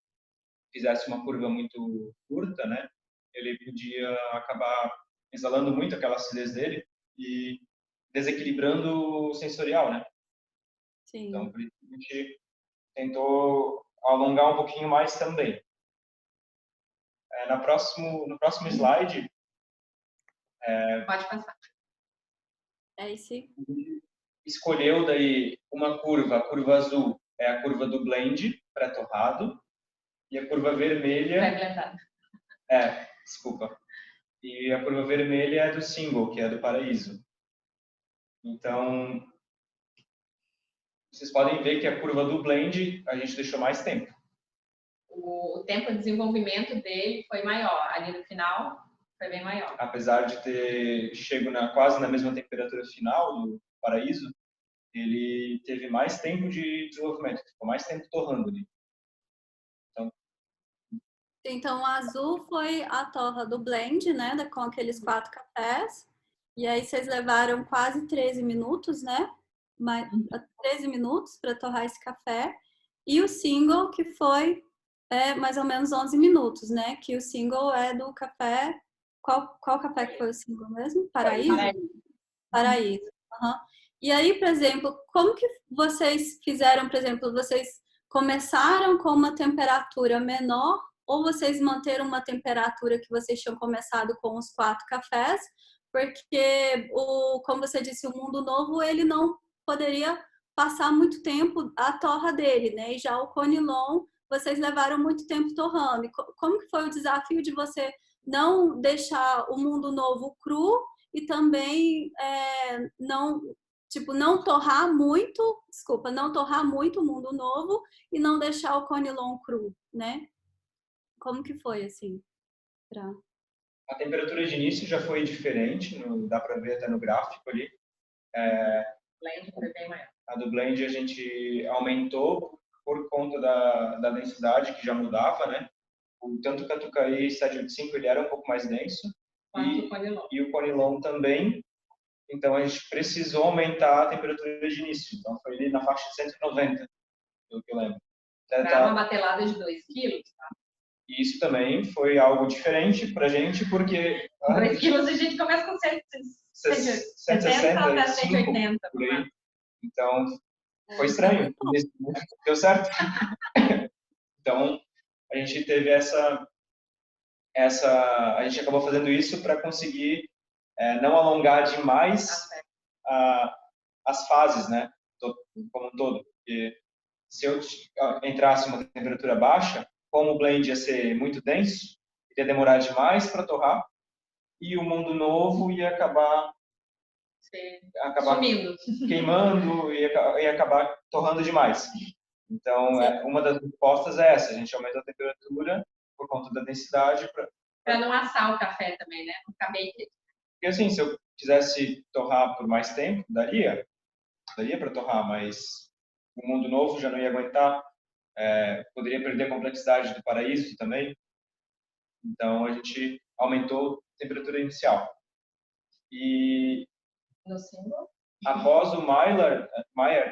fizesse uma curva muito curta, né? Ele podia acabar exalando muito aquela acidez dele e desequilibrando o sensorial, né? Sim. Então, por isso a gente tentou alongar um pouquinho mais também. No próximo slide... Pode passar. Esse. Escolheu daí uma curva, a curva azul é a curva do blend, pré-torrado, e a curva vermelha... Pré-blendado. Desculpa. E a curva vermelha é do single, que é do paraíso. Então, vocês podem ver que a curva do blend a gente deixou mais tempo. O tempo de desenvolvimento dele foi maior. Ali no final, foi bem maior. Apesar de ter chego quase na mesma temperatura final do paraíso, ele teve mais tempo de desenvolvimento, ficou mais tempo torrando ali. Então, o azul foi a torra do blend, né? Com aqueles 4 cafés. E aí vocês levaram quase 13 minutos, né? 13 minutos para torrar esse café. E o single, que foi mais ou menos 11 minutos, né? Que o single é do café... Qual café que foi o single mesmo? Paraíso? Paraíso. Uhum. E aí, por exemplo, como que vocês fizeram, por exemplo, vocês começaram com uma temperatura menor ou vocês manteram uma temperatura que vocês tinham começado com os 4 cafés? Porque, como você disse, o mundo novo, ele não poderia passar muito tempo a torra dele, né? E já o conilon, vocês levaram muito tempo torrando. E como que foi o desafio de você não deixar o mundo novo cru e também não torrar muito, não torrar muito o mundo novo e não deixar o conilon cru, né? Como que foi, assim? A temperatura de início já foi diferente, dá para ver até no gráfico ali. Blend foi bem maior. A do blend a gente aumentou por conta da densidade que já mudava, né? Tanto o Catucaí 785 ele era um pouco mais denso e o Conilon também. Então a gente precisou aumentar a temperatura de início. Então foi ali na faixa de 190, pelo que eu lembro. Para uma batelada de 2 quilos, tá? E isso também foi algo diferente para a gente, porque 2 quilos a gente começa com 160 até 180. Por aí. Então, foi estranho. Deu certo. Então, a gente teve a gente acabou fazendo isso para conseguir não alongar demais as fases, né? Como um todo. Porque se eu entrasse em uma temperatura baixa, como o blend ia ser muito denso, ia demorar demais para e o mundo novo ia acabar sumindo, queimando e ia acabar torrando demais. Então, uma das respostas é essa: a gente aumenta a temperatura por conta da densidade para não assar o café também, né? Não ficar bem quente. Porque assim, se eu quisesse torrar por mais tempo, daria para torrar, mas o mundo novo já não ia aguentar. Poderia perder a complexidade do paraíso também. Então, a gente aumentou a temperatura inicial. E no símbolo, após o Maillard,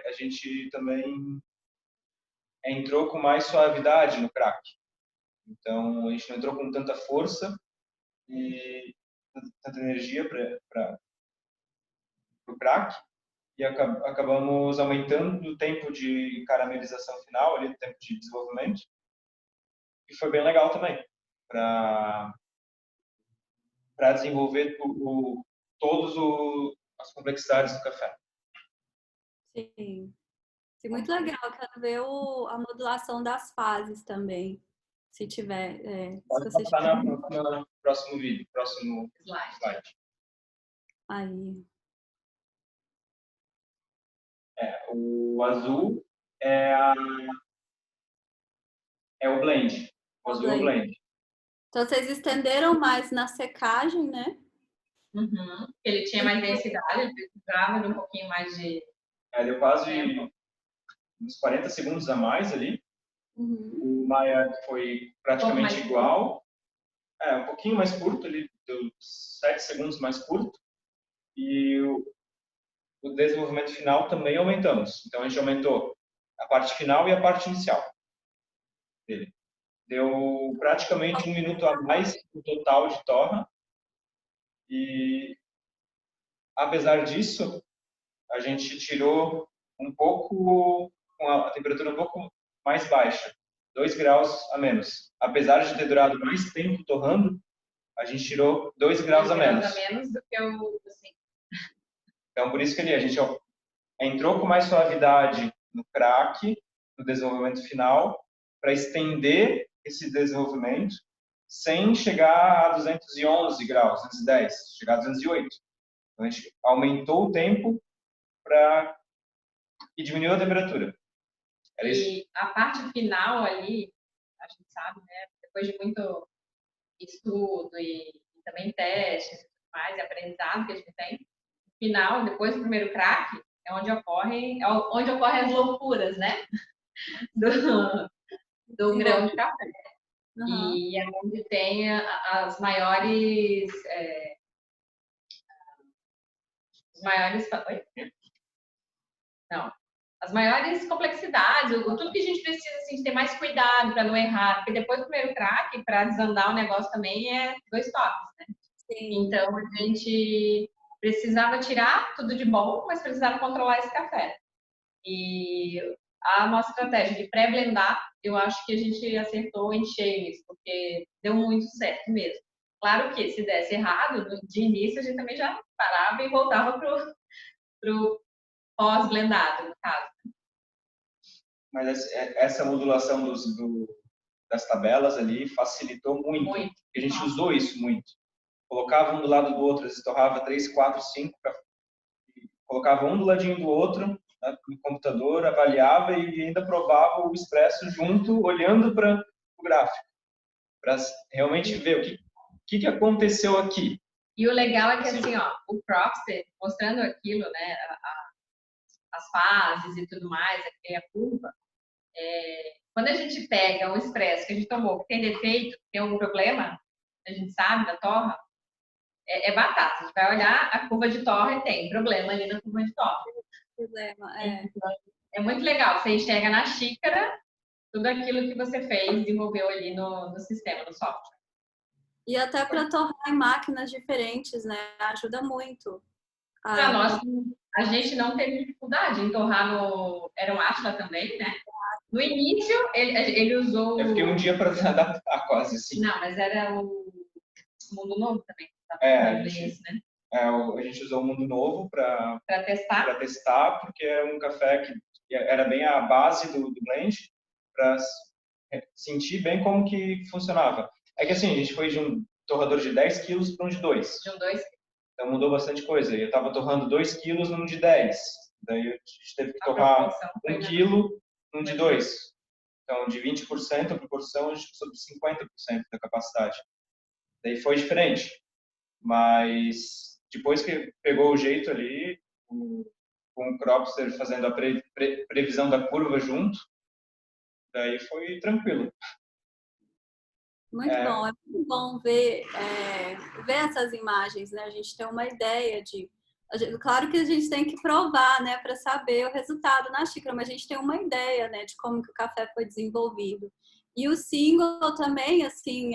a gente também entrou com mais suavidade no crack. Então, a gente não entrou com tanta força e tanta energia para o crack e acabamos aumentando o tempo de caramelização final, ali, o tempo de desenvolvimento. E foi bem legal também, para desenvolver todas as complexidades do café. Sim. Muito legal. Eu quero ver a modulação das fases também, se tiver. Pode passar no próximo vídeo, próximo slide. Aí. O azul é o blend. O azul é o blend. Então, vocês estenderam mais na secagem, né? Uhum. Ele tinha mais densidade, ele precisava de um pouquinho mais de... Deu quase uns 40 segundos a mais ali. O Maia foi praticamente igual. Um pouquinho mais curto, ele deu 7 segundos mais curto. E o desenvolvimento final também aumentamos. Então, a gente aumentou a parte final e a parte inicial dele. Deu praticamente 1 minuto a mais no total de torra. E, apesar disso, a gente tirou um pouco, com a temperatura um pouco mais baixa, 2 graus a menos. Apesar de ter durado mais tempo torrando, a gente tirou 2 graus a menos. 2 graus a menos do que assim. Então, por isso que a gente entrou com mais suavidade no crack, no desenvolvimento final, para estender esse desenvolvimento sem chegar a 211 graus, 210, chegar a 208. Então, a gente aumentou o tempo e diminuiu a temperatura. E a parte final ali, a gente sabe, né, depois de muito estudo e também testes e aprendizado que a gente tem, no final, depois do primeiro crack, é onde ocorrem as loucuras, né, do grão de café. Uhum. E é onde tem as maiores... as maiores complexidades, tudo que a gente precisa assim, de ter mais cuidado para não errar, porque depois do primeiro crack, para desandar o negócio também é 2 toques, né? Sim. Então a gente precisava tirar tudo de bom, mas precisava controlar esse café. E a nossa estratégia de pré-blendar, eu acho que a gente acertou em cheio nisso, porque deu muito certo mesmo. Claro que se desse errado, de início a gente também já parava e voltava pro pós-blendado, no caso. Mas essa modulação das tabelas ali facilitou muito. A gente usou isso muito. Colocava um do lado do outro, torrava 3, 4, 5, colocava um do ladinho do outro, né, no computador, avaliava e ainda provava o expresso junto, olhando para o gráfico, para realmente ver que aconteceu aqui? E o legal é que, assim, ó, o Cropster, mostrando aquilo, né, as fases e tudo mais, aqui a curva, quando a gente pega o expresso que a gente tomou, que tem defeito, tem algum problema, a gente sabe da torra, é batata. A gente vai olhar a curva de torra e tem problema ali na curva de torra. Problema, É muito legal, você enxerga na xícara tudo aquilo que você fez, desenvolveu ali no sistema, no software. E até para torrar em máquinas diferentes, né? Ajuda muito. Para nós, a gente não teve dificuldade em torrar no... Era um Atlas também, né? No início, ele usou... Eu fiquei um dia para adaptar quase, assim. Não, mas era o Mundo Novo também. A gente usou o Mundo Novo para testar, porque é um café que era bem a base do blend, para sentir bem como que funcionava. É que assim, a gente foi de um torrador de 10 quilos para um de 2. De um 2. Então mudou bastante coisa. Eu estava torrando 2 quilos num de 10. Daí a gente teve que torrar 1 quilo num de 2. Então, de 20% a proporção, a gente passou de 50% da capacidade. Daí foi diferente. Mas depois que pegou o jeito ali, com o Cropster fazendo a previsão da curva junto, daí foi tranquilo. Muito bom, é muito bom ver essas imagens, né? A gente tem uma ideia claro que a gente tem que provar, né, para saber o resultado na xícara, mas a gente tem uma ideia, né, de como que o café foi desenvolvido. E o single também, assim,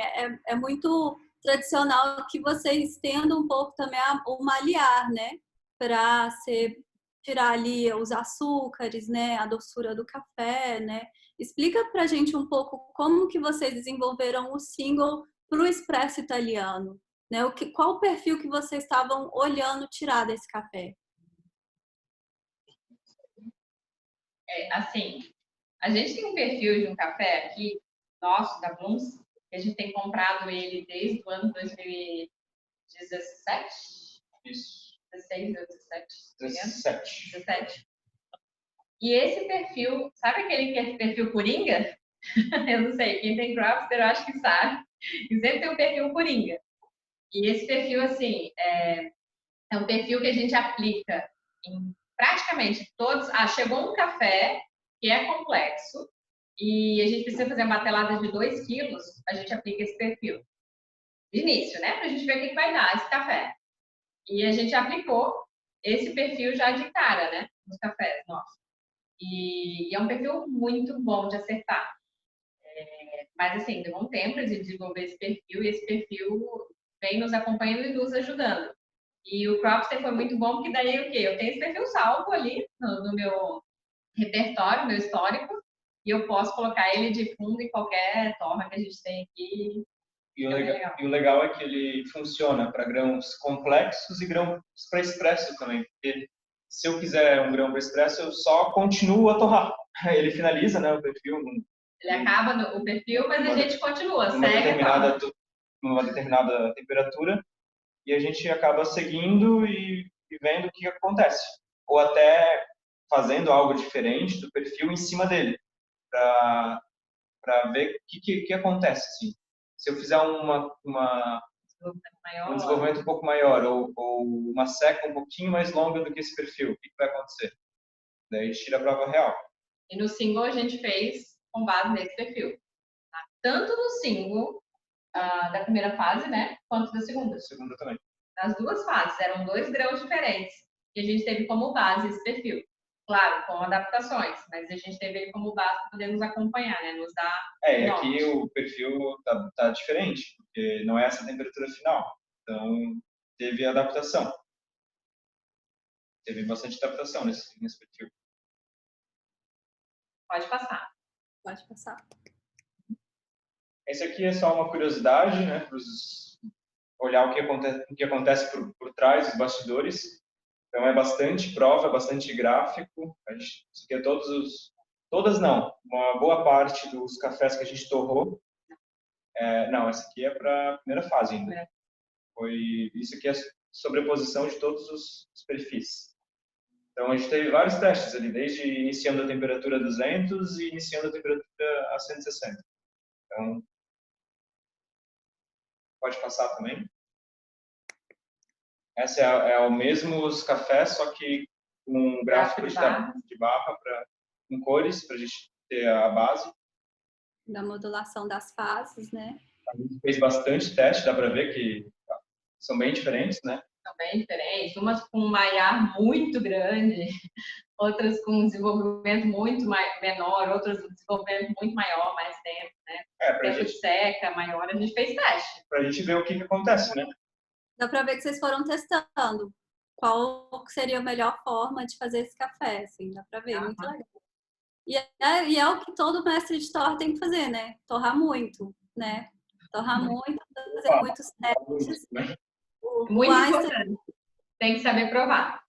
é muito tradicional que vocês estendam um pouco também o malear, né, para tirar ali os açúcares, né, a doçura do café, né. Explica para a gente um pouco como que vocês desenvolveram o single para o espresso italiano, né? Qual o perfil que vocês estavam olhando tirar desse café? Assim, a gente tem um perfil de um café aqui, nosso, da Blooms, que a gente tem comprado ele desde o ano 2017? Isso. 16 ou 17? 17. E esse perfil, sabe aquele perfil coringa? Eu não sei, quem tem Cropster eu acho que sabe. E sempre tem um perfil coringa. E esse perfil, assim, é um perfil que a gente aplica em praticamente todos. Chegou um café que é complexo e a gente precisa fazer uma batelada de 2 quilos, a gente aplica esse perfil. De início, né? Pra gente ver o que vai dar esse café. E a gente aplicou esse perfil já de cara, né? Nos cafés nossos. E é um perfil muito bom de acertar. Mas, assim, levou um tempo de desenvolver esse perfil e esse perfil vem nos acompanhando e nos ajudando. E o Cropster foi muito bom, porque daí o quê? Eu tenho esse perfil salvo ali no meu repertório, meu histórico, e eu posso colocar ele de fundo em qualquer torra que a gente tem aqui. E o legal é que ele funciona para grãos complexos e grãos para expresso também. Porque se eu quiser um grão para expresso, eu só continuo a torrar. Ele finaliza, né, o perfil. Ele acaba o perfil, mas a gente continua, segue numa determinada temperatura, e a gente acaba seguindo e vendo o que acontece. Ou até fazendo algo diferente do perfil em cima dele, para ver o que acontece. Assim. Se eu fizer um desenvolvimento um pouco maior, ou uma seca um pouquinho mais longa do que esse perfil, o que vai acontecer? Daí a gente tira a prova real. E no single a gente fez com base nesse perfil. Tá? Tanto no single da primeira fase, né, quanto da segunda. Segunda também. Nas duas fases, eram 2 grãos diferentes. E a gente teve como base esse perfil. Claro, com adaptações, mas a gente teve ele como base para poder nos acompanhar, né? Nos dar. Aqui o perfil tá diferente, porque não é essa a temperatura final. Então, teve adaptação. Teve bastante adaptação nesse perfil. Pode passar. Pode passar. Esse aqui é só uma curiosidade, né? Para olhar o que acontece por trás dos bastidores. Então, é bastante prova, é bastante gráfico. Isso aqui é todas não, uma boa parte dos cafés que a gente torrou. Não, essa aqui é para a primeira fase ainda. Isso aqui é sobreposição de todos os perfis. Então, a gente teve vários testes ali, desde iniciando a temperatura 200 e iniciando a temperatura a 160. Então, Pode passar também. Essa é o mesmo os cafés, só que com um gráfico de barra com cores, para a gente ter a base. Da modulação das fases, né? A gente fez bastante teste, dá para ver que são bem diferentes, né? São bem diferentes. Umas com um maiar muito grande, outras com um desenvolvimento muito menor, outras com desenvolvimento muito maior, mais tempo, né? Tempo de seca maior, a gente fez teste. Para a gente ver o que acontece, né? Dá para ver que vocês foram testando qual seria a melhor forma de fazer esse café, assim, dá para ver, muito legal. E é o que todo mestre de torra tem que fazer, né? Torrar muito, né? Torrar muito, fazer muitos testes. Muito importante. Tem que saber provar.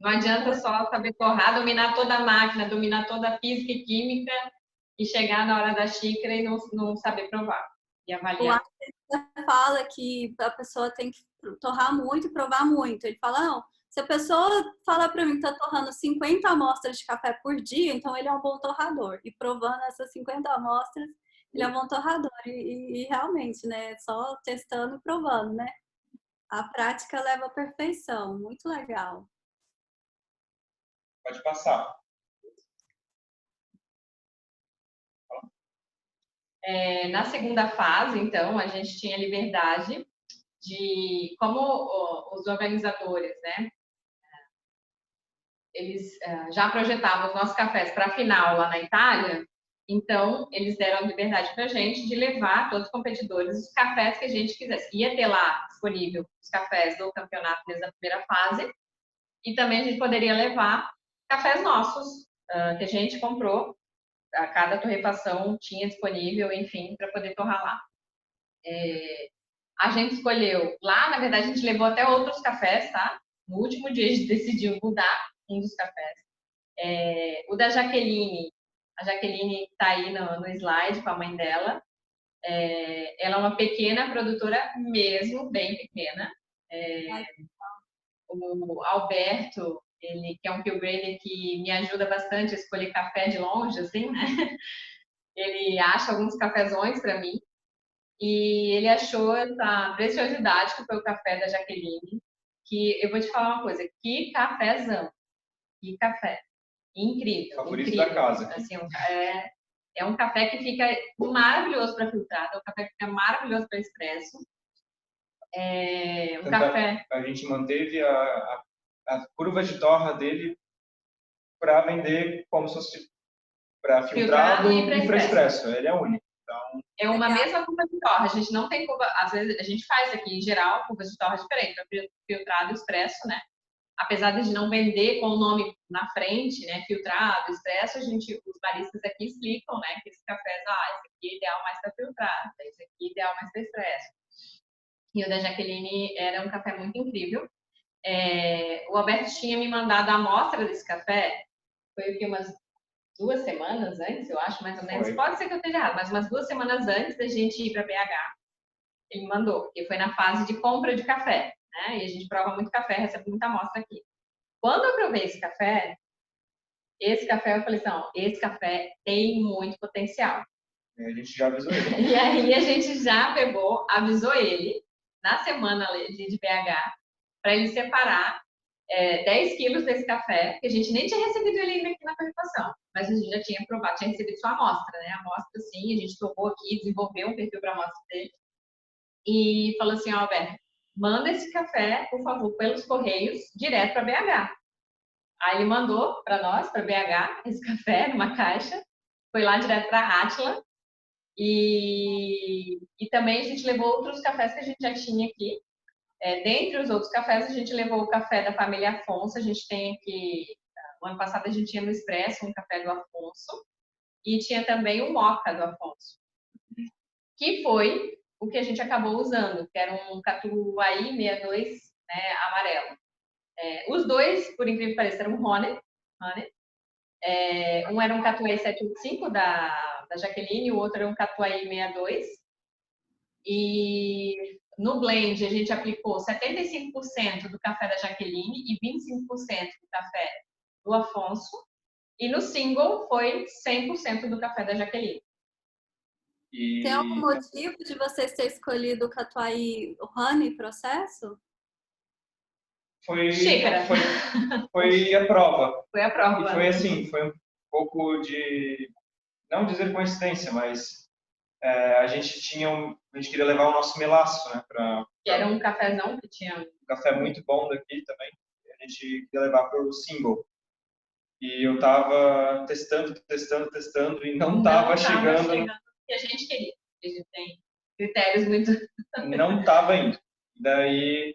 Não adianta só saber torrar, dominar toda a máquina, dominar toda a física e química e chegar na hora da xícara e não saber provar e avaliar. O Einstein fala que a pessoa tem que torrar muito e provar muito. Ele fala, não, se a pessoa fala para mim que está torrando 50 amostras de café por dia, então ele é um bom torrador. E provando essas 50 amostras, ele é um bom torrador. E realmente, né, só testando e provando, né? A prática leva à perfeição. Muito legal. Pode passar. Na segunda fase, então, a gente tinha liberdade de, como os organizadores, né, eles já projetavam os nossos cafés para a final lá na Itália, então eles deram a liberdade para a gente de levar todos os competidores os cafés que a gente quisesse. Ia ter lá disponível os cafés do campeonato desde a primeira fase e também a gente poderia levar cafés nossos que a gente comprou. A cada torrefação tinha disponível, enfim, para poder torrar lá. A gente escolheu, lá na verdade a gente levou até outros cafés, tá? No último dia a gente decidiu mudar um dos cafés. O da Jaqueline, a Jaqueline está aí no slide com a mãe dela. Ela é uma pequena produtora mesmo, bem pequena. O Alberto, ele que é um pilgrim que me ajuda bastante a escolher café de longe, assim, né? Ele acha alguns cafezões para mim e ele achou essa preciosidade que foi o café da Jaqueline, que eu vou te falar uma coisa, que cafezão, que café, incrível, favorito incrível. Da casa. Assim, é um café que fica maravilhoso para filtrado, é um café que fica maravilhoso para expresso. Café. A gente manteve a curva de torra dele para vender como se fosse para filtrado e para expresso. Ele é único. Então, é uma mesma curva de torra. A gente não tem curva, às vezes a gente faz aqui em geral curvas de torra diferentes para filtrado e expresso, né? Apesar de não vender com o nome na frente, né? Filtrado, expresso, os baristas aqui explicam, né? Que esse café, esse aqui é ideal mais para filtrado, esse aqui é ideal mais para expresso. E o da Jaqueline era um café muito incrível. O Alberto tinha me mandado a amostra desse café, foi o que umas 2 semanas antes, eu acho, mais ou menos. Foi. Pode ser que eu esteja errado, mas umas 2 semanas antes da gente ir para BH, ele me mandou, que foi na fase de compra de café, né? E a gente prova muito café, recebe muita amostra aqui. Quando eu provei esse café eu falei assim, não, esse café tem muito potencial. A gente já avisou ele. E aí a gente já pegou, avisou ele, na semana de BH, para ele separar 10 quilos desse café, que a gente nem tinha recebido ele ainda aqui na torrefação, mas a gente já tinha provado, tinha recebido sua amostra, né? A amostra, sim, a gente tocou aqui, desenvolveu um perfil para a amostra dele, e falou assim, Alberto, manda esse café, por favor, pelos correios, direto para BH. Aí ele mandou para nós, para BH, esse café numa caixa, foi lá direto para a Átila, e também a gente levou outros cafés que a gente já tinha aqui. Dentre os outros cafés, a gente levou o café da família Afonso. A gente tem aqui, no ano passado a gente tinha no Expresso um café do Afonso e tinha também o Moca do Afonso, que foi o que a gente acabou usando, que era um Catuai 62, né, amarelo. Os dois, por incrível que pareça, eram um Honey. Um era um Catuai 785 da Jaqueline, o outro era um Catuai 62. E no blend a gente aplicou 75% do café da Jaqueline e 25% do café do Afonso. E no single foi 100% do café da Jaqueline. Tem algum motivo de vocês ter escolhido o Catuai Honey processo? Xícara. Foi a prova. Foi a prova. E foi assim, foi um pouco de, não dizer coincidência, mas a gente queria levar o nosso melaço, né? Que era um cafezão que tinha. Um café muito bom daqui também. A gente queria levar para o single. E eu tava testando e não tava chegando o que a gente queria. A gente tem critérios muito... Não tava indo. Daí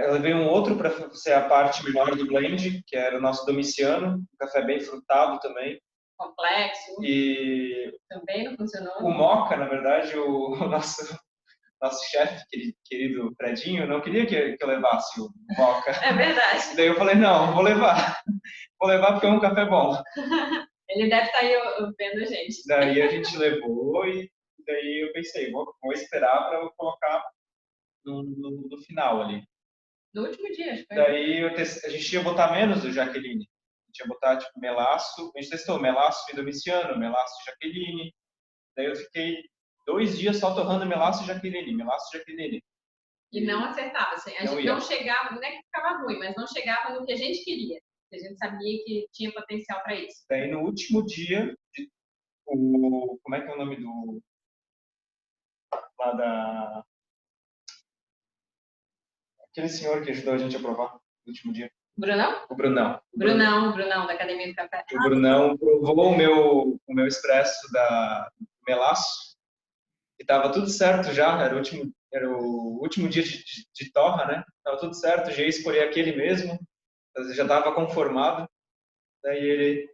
eu levei um outro para ser a parte menor do blend, que era o nosso Domiciano, um café bem frutado também. Complexo. E também não funcionou. O Moca, na verdade, o nosso chefe, querido Fredinho, não queria que eu levasse o Moca. É verdade. Daí eu falei, não, vou levar. Vou levar porque é um café bom. Ele deve estar aí vendo a gente. Daí a gente levou e daí eu pensei, vou esperar para eu colocar no final ali. No último dia, acho que foi. Daí a gente ia botar menos do Jaqueline. A gente ia botar, tipo, melaço. A gente testou melaço e Domiciano, melaço e Jaqueline. Daí eu fiquei 2 dias só torrando melaço e Jaqueline, melaço e Jaqueline. E não acertava. Assim, a gente não chegava, não é que ficava ruim, mas não chegava no que a gente queria. A gente sabia que tinha potencial para isso. Daí no último dia, como é que é o nome do... lá da... aquele senhor que ajudou a gente a provar no último dia. Brunão? O Brunão. O Brunão, da Academia do Café. O Brunão provou o meu expresso da Melaço e tava tudo certo já, era o último dia de torra, né? Tava tudo certo, já ia escolher aquele mesmo, já tava conformado. Daí ele,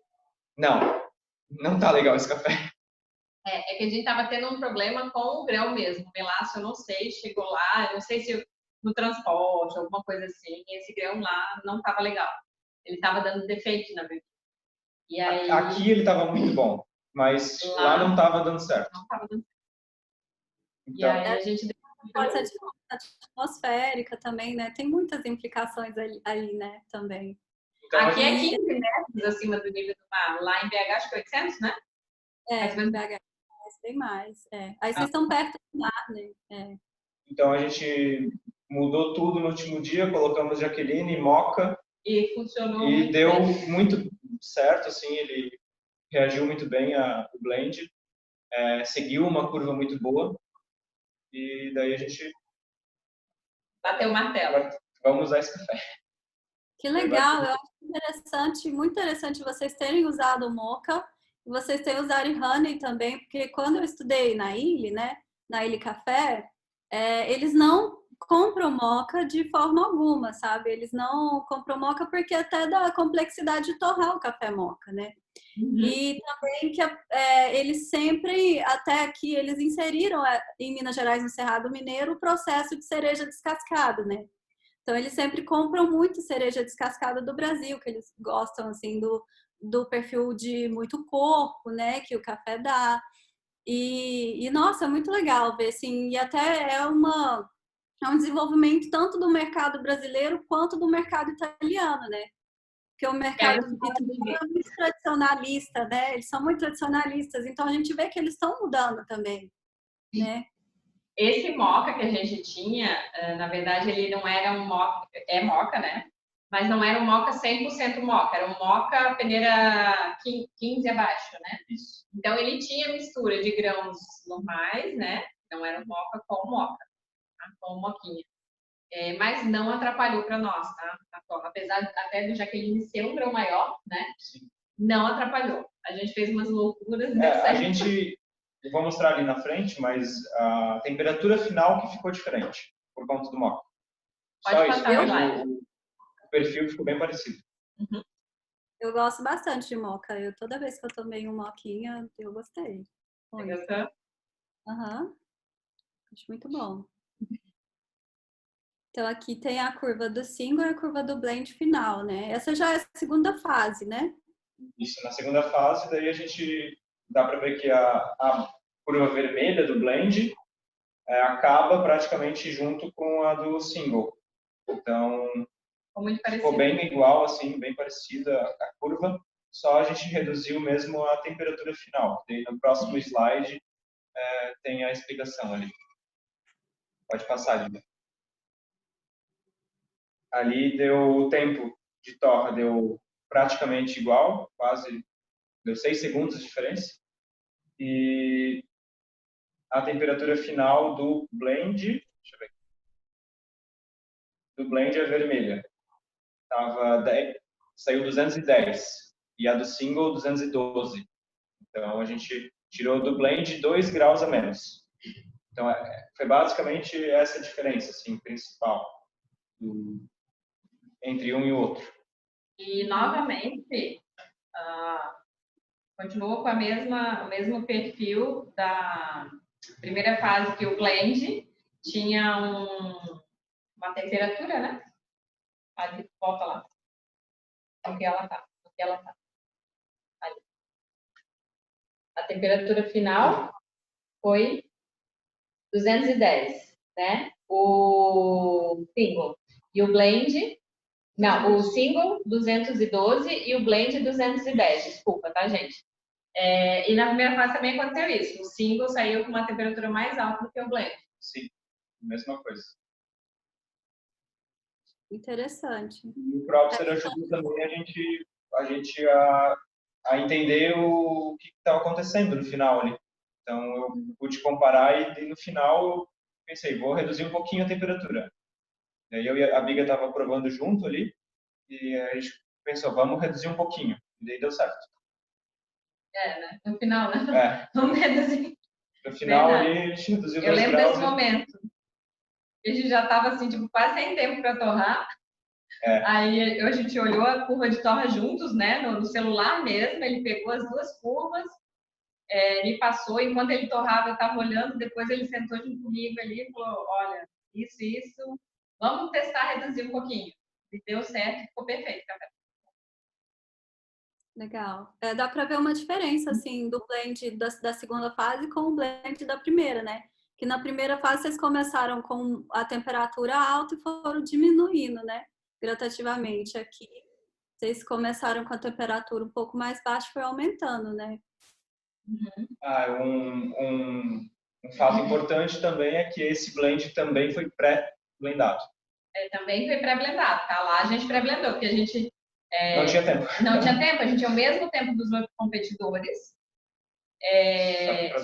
não tá legal esse café. É que a gente tava tendo um problema com o grão mesmo. O melaço, eu não sei, chegou lá, eu não sei se no transporte, alguma coisa assim, esse grão lá não estava legal. Ele estava dando defeito na bebida. E aí... Aqui ele estava muito bom, mas lá não estava dando certo. Não estava dando certo. Então, e aí a gente... Pode ser atmosférica também, né? Tem muitas implicações ali, né? Também. Então, aqui é 15 metros acima do nível do mar. Lá em BH acho que é 800, né? Em BH bem mais. Aí vocês estão perto do mar, né? Então a gente mudou tudo no último dia, colocamos Jaqueline e Moca. E funcionou. E deu muito certo, assim, ele reagiu muito bem ao blend, seguiu uma curva muito boa. E daí a gente bateu o martelo. Vamos usar esse café. Que legal, eu acho interessante, muito interessante vocês terem usado o Moca e vocês terem usado Honey também, porque quando eu estudei na Ilha, né, na Ilha Café, eles não compram moca de forma alguma, sabe? Eles não compram moca porque até da complexidade de torrar o café moca, né? Uhum. E também que eles sempre, até aqui, eles inseriram em Minas Gerais, no Cerrado Mineiro, o processo de cereja descascada, né? Então, eles sempre compram muito cereja descascada do Brasil, que eles gostam, assim, do perfil de muito corpo, né? Que o café dá. E nossa, é muito legal ver, assim, e até é um desenvolvimento tanto do mercado brasileiro quanto do mercado italiano, né? Porque o mercado italiano é muito tradicionalista, né? Eles são muito tradicionalistas, então a gente vê que eles estão mudando também, né? Esse moca que a gente tinha, na verdade, ele não era um moca, é moca, né? Mas não era um moca 100% moca, era um moca peneira 15 abaixo, né? Isso. Então, ele tinha mistura de grãos normais, né? Não era um moca com moca, tá? Com moquinha. Mas não atrapalhou para nós, tá? Apesar até do Jaqueline ser um grão maior, né? Sim. Não atrapalhou. A gente fez umas loucuras. Eu vou mostrar ali na frente, mas a temperatura final que ficou diferente por conta do moca. Pode passar o perfil ficou bem parecido. Uhum. Eu gosto bastante de moca. Toda vez que eu tomei um moquinha, eu gostei. Você gostou? Aham. Acho muito bom. Então, aqui tem a curva do single e a curva do blend final, né? Essa já é a segunda fase, né? Isso, na segunda fase, daí a gente dá para ver que a curva vermelha do blend acaba praticamente junto com a do single. Então, ficou bem igual, assim, bem parecida a curva. só a gente reduziu mesmo a temperatura final. E no próximo slide tem a explicação ali. Pode passar, Lívia. Ali deu o tempo de torra, deu praticamente igual, quase deu 6 segundos de diferença. E a temperatura final do blend, deixa eu ver, do blend é vermelha. Saiu 210 e a do single 212. Então a gente tirou do blend 2 graus a menos. Então foi basicamente essa diferença assim, principal entre um e o outro. E novamente continuou com o mesmo perfil da primeira fase, que o blend tinha uma temperatura, né? Ali, volta lá. O que ela tá. Ali. A temperatura final foi 210, né? O single. E o blend... Não, o single 212 e o blend 210. Desculpa, tá, gente? E na primeira fase também aconteceu isso. O single saiu com uma temperatura mais alta do que o blend. Sim, mesma coisa. Interessante. E o Propster ajudou também a gente a entender o que estava acontecendo no final ali. Então eu pude comparar e no final eu pensei, vou reduzir um pouquinho a temperatura. E aí eu e a Biga estava provando junto ali e a gente pensou, vamos reduzir um pouquinho. E daí deu certo. Né? No final, né? Vamos reduzir. No final ali a gente reduziu 2 graus. Eu lembro desse momento. A gente já estava assim, tipo, quase sem tempo para torrar. Aí a gente olhou a curva de torra juntos, né? No celular mesmo. Ele pegou as 2 curvas, me passou. Enquanto ele torrava, eu estava olhando. Depois ele sentou junto comigo ali e falou: olha, isso. Vamos testar reduzir um pouquinho. E deu certo, ficou perfeito. Legal. Dá para ver uma diferença, assim, do blend da segunda fase com o blend da primeira, né? Que na primeira fase vocês começaram com a temperatura alta e foram diminuindo, né? Gradativamente. Aqui vocês começaram com a temperatura um pouco mais baixa e foi aumentando, né? Um fato importante também é que esse blend também foi pré-blendado. Também foi pré-blendado, tá? Lá a gente pré-blendou, porque a gente... não tinha tempo. Não tinha tempo, a gente tinha o mesmo tempo dos outros competidores.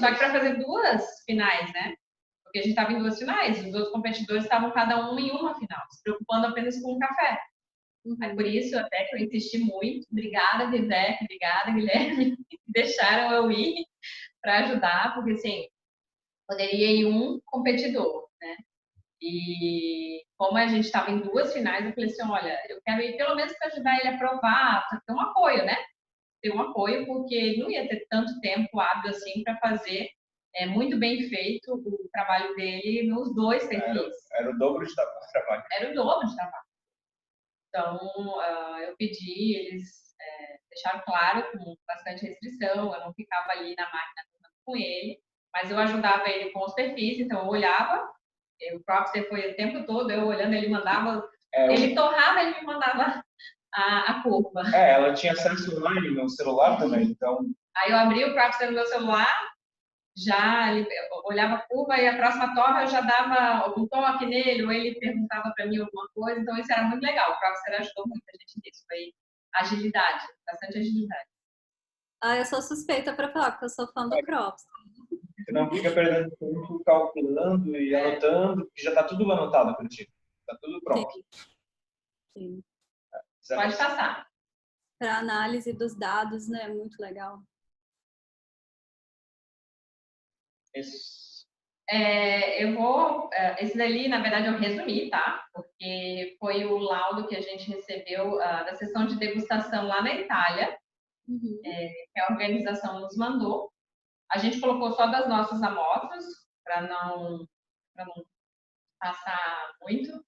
Só que para fazer 2 finais, né? Porque a gente estava em 2 finais, os outros competidores estavam cada um em uma final, se preocupando apenas com um café. Aí, por isso, até que eu insisti muito. Obrigada, Vivek, obrigada, Guilherme, deixaram eu ir para ajudar, porque, assim, poderia ir um competidor, né? E como a gente estava em 2 finais, eu falei assim, olha, eu quero ir pelo menos para ajudar ele a provar, para ter um apoio, né? Ter um apoio, porque ele não ia ter tanto tempo hábil assim para fazer muito bem feito o trabalho dele nos 2 perfis. Era o dobro de trabalho. Era o dobro de trabalho. Então, eu pedi, eles deixaram claro, com bastante restrição, eu não ficava ali na máquina com ele, mas eu ajudava ele com os perfis, então eu olhava, o Propster foi o tempo todo, eu olhando, ele mandava, ele torrava, ele me mandava a curva. Ela tinha acesso online no celular também, então... Aí eu abri o Propster no meu celular, já ele olhava a curva e a próxima torre eu já dava um toque nele, ou ele perguntava para mim alguma coisa, então isso era muito legal. O Propster ajudou muita gente nisso, foi agilidade, bastante agilidade. Eu sou suspeita para falar, porque eu sou fã do Propster. Você não fica perdendo tempo calculando e anotando, porque já está tudo anotado para ti. Está tudo pronto. Sim. Pode passar. Para análise dos dados, né? Muito legal. Isso. Esse dali, na verdade, eu resumi, tá? Porque foi o laudo que a gente recebeu da sessão de degustação lá na Itália, que a organização nos mandou. A gente colocou só das nossas amostras, para não passar muito.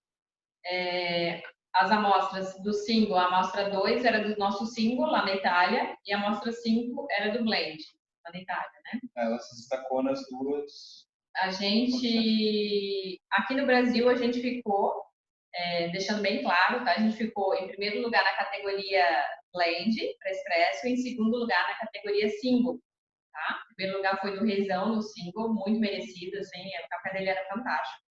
As amostras do single, a amostra 2 era do nosso single lá na Itália, e a amostra 5 era do blend, lá na Itália, né? Ela se destacou nas 2. A gente, aqui no Brasil, a gente ficou deixando bem claro, tá? A gente ficou em primeiro lugar na categoria Blend, para Expresso, e em segundo lugar na categoria Single, tá? O primeiro lugar foi do Reizão no Single, muito merecido, assim, o café dele era fantástico.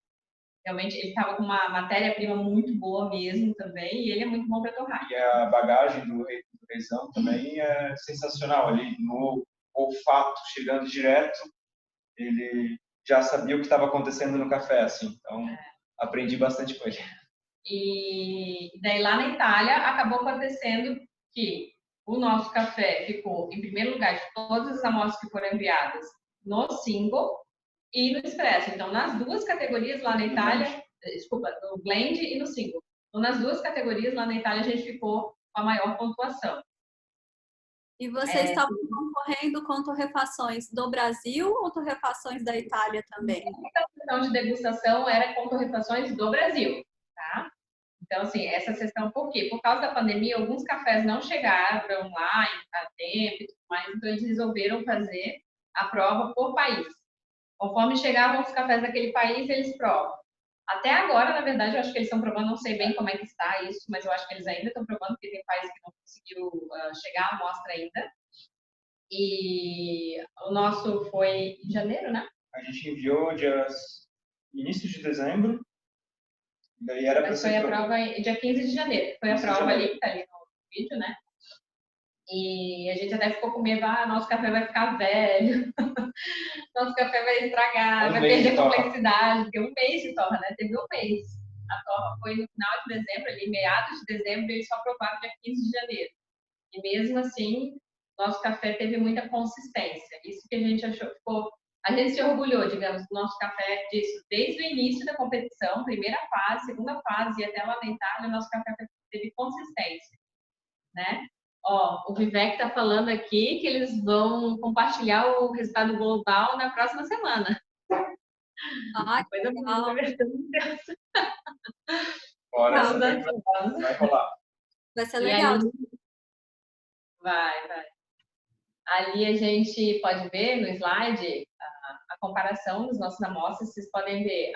Realmente, ele estava com uma matéria-prima muito boa mesmo também, e ele é muito bom para torrar. E a bagagem do Reizão também é sensacional. Ali no olfato, chegando direto, ele já sabia o que estava acontecendo no café, assim. Então, aprendi bastante com ele. E daí lá na Itália, acabou acontecendo que o nosso café ficou em primeiro lugar de todas as amostras que foram enviadas no Single e no Expresso. Então, nas duas categorias lá na Itália, desculpa, no Blend e no Single. Então, nas duas categorias lá na Itália, a gente ficou com a maior pontuação. E vocês estavam concorrendo com torrefações do Brasil ou torrefações da Itália também? A sessão de degustação era com torrefações do Brasil, tá? Então, assim, essa sessão, por quê? Por causa da pandemia, alguns cafés não chegaram lá a tempo e tudo mais, então eles resolveram fazer a prova por país. Conforme chegavam os cafés daquele país, eles provam. Até agora, na verdade, eu acho que eles estão provando, não sei bem como é que está isso, mas eu acho que eles ainda estão provando, porque tem país que não conseguiu chegar à amostra ainda. E o nosso foi em janeiro, né? A gente enviou início de dezembro, daí era para ser... Foi a prova dia 15 de janeiro, foi a prova ali, que tá ali no vídeo, né? E a gente até ficou com medo, nosso café vai ficar velho, nosso café vai estragar, vai perder complexidade, porque um mês de torra, né? Teve um mês. A torra foi no final de dezembro, ali, meados de dezembro, e eles só provaram dia 15 de janeiro. E mesmo assim, nosso café teve muita consistência. Isso que a gente achou, a gente se orgulhou, digamos, do nosso café disso, desde o início da competição, primeira fase, segunda fase e até lá na Itália, nosso café teve consistência, né? Ó, o Vivek está falando aqui que eles vão compartilhar o resultado global na próxima semana. Coisa legal. Bora, vai rolar. Vai ser legal. Vai. Ali a gente pode ver no slide a comparação dos nossos amostras. Vocês podem ver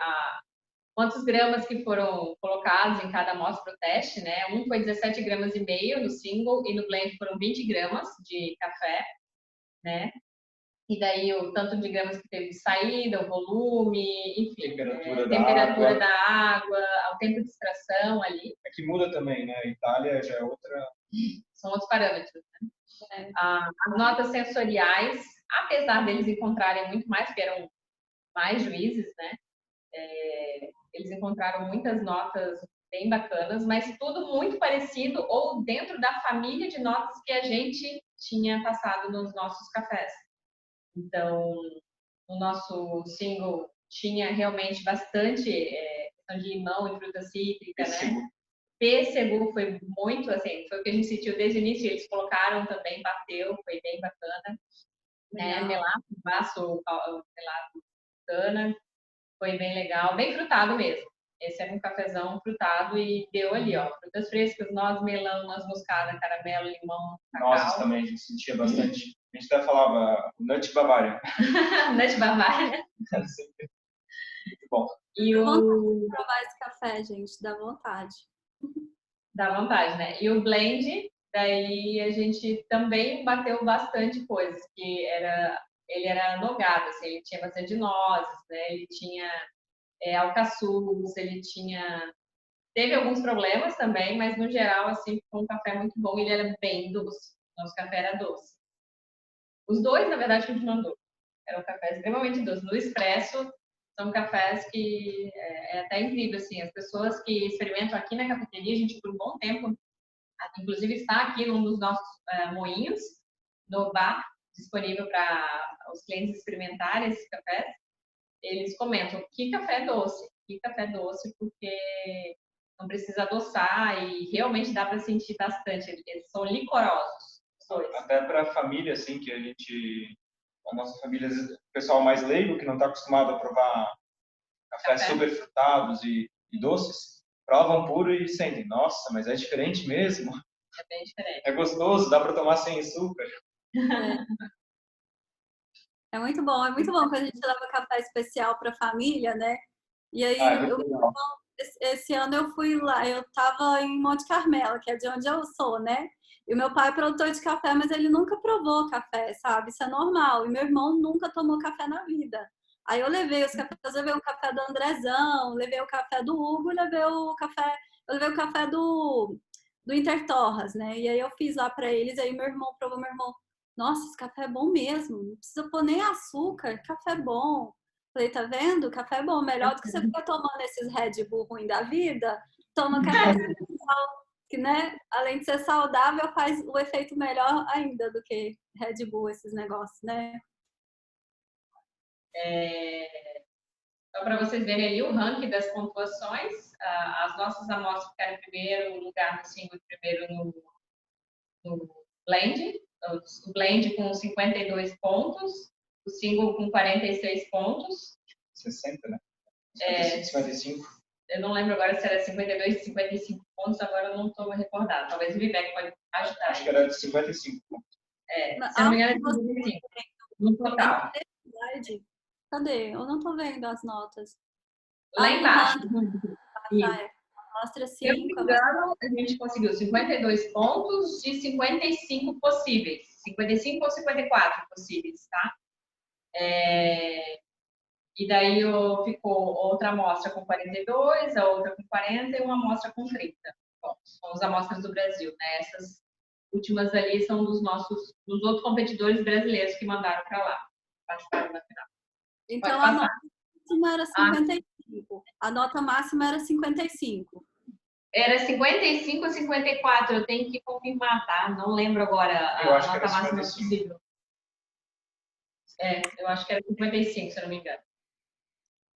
quantos gramas que foram colocados em cada amostra para o teste, né? Um foi 17,5 gramas no single e no blend foram 20 gramas de café, né? E daí o tanto de gramas que teve de saída, o volume, enfim, temperatura da água, o tempo de extração ali. É que muda também, né? A Itália já é outra... São outros parâmetros, né? As notas sensoriais, apesar deles encontrarem muito mais, porque eram mais juízes, né? Eles encontraram muitas notas bem bacanas, mas tudo muito parecido ou dentro da família de notas que a gente tinha passado nos nossos cafés. Então, o nosso single tinha realmente bastante questão de limão e fruta cítrica, né? Pêssego foi muito, assim, foi o que a gente sentiu desde o início, eles colocaram também, bateu, foi bem bacana. Né? Melaço, melaço, cana, foi bem legal, bem frutado mesmo. Esse era um cafezão frutado e deu ali, ó, frutas frescas, noz, melão, noz moscada, caramelo, limão, cacau. Nozes também, a gente sentia bastante. A gente até falava Nut Bavária. Nut Bavária. Muito bom. E Vamos provar esse café, gente, dá vontade. Dá vontade, né? E o blend, daí a gente também bateu bastante coisas, que ele era nogado, assim, ele tinha bastante nozes, né? Ele tinha alcaçuz, ele tinha... Teve alguns problemas também, mas no geral, assim, foi um café muito bom e ele era bem doce. Nosso café era doce. Os dois, na verdade, continuam doces. Era um café extremamente doce. No expresso, são cafés que é até incrível, assim, as pessoas que experimentam aqui na cafeteria, a gente por um bom tempo, inclusive está aqui num dos nossos moinhos, no bar, disponível para os clientes experimentarem esses cafés, eles comentam que café doce, porque não precisa adoçar e realmente dá para sentir bastante, eles são licorosos, os dois. Até para a família, assim, que a nossa família, o pessoal mais leigo, que não está acostumado a provar cafés super frutados e doces, provam puro e sentem, nossa, mas é diferente mesmo. É bem diferente. É gostoso, dá para tomar sem açúcar. É muito bom quando a gente leva café especial para a família, né? E aí esse ano eu fui lá, eu tava em Monte Carmelo, que é de onde eu sou, né? E o meu pai é produtor de café, mas ele nunca provou café, sabe? Isso é normal. E meu irmão nunca tomou café na vida. Aí eu levei os cafés, eu levei o café do Andrezão, levei o café do Hugo, eu levei o café do Intertorras, né? E aí eu fiz lá pra eles, aí meu irmão provou, meu irmão, nossa, esse café é bom mesmo, não precisa pôr nem açúcar, café é bom. Falei, tá vendo? Café é bom, melhor do que você ficar tomando esses Red Bull ruim da vida, toma café que, né, além de ser saudável, faz o efeito melhor ainda do que Red Bull, esses negócios, né? Então, para vocês verem ali o ranking das pontuações, as nossas amostras ficaram em primeiro lugar no single e primeiro no blend. O blend com 52 pontos, o single com 46 pontos. 60, né? 55. Eu não lembro agora se era 52 e 55 pontos, agora eu não estou recordada. Talvez o Vivek pode ajudar. Acho que era de 55 pontos. Se eu não me engano, é 55 no total. Cadê? Eu não tô vendo as notas. Lá embaixo. Mostra 5. Se eu não me engano, a gente conseguiu 52 pontos de 55 possíveis. 55 ou 54 possíveis, tá? E daí ficou outra amostra com 42, a outra com 40 e uma amostra com 30. Bom, são as amostras do Brasil, né? Essas últimas ali são dos outros competidores brasileiros que mandaram para lá. Participaram da final. Então a nota máxima era 55. A nota máxima era 55. Era 55 ou 54, eu tenho que confirmar, tá? Não lembro agora a nota máxima possível. Eu acho que era 55, se eu não me engano.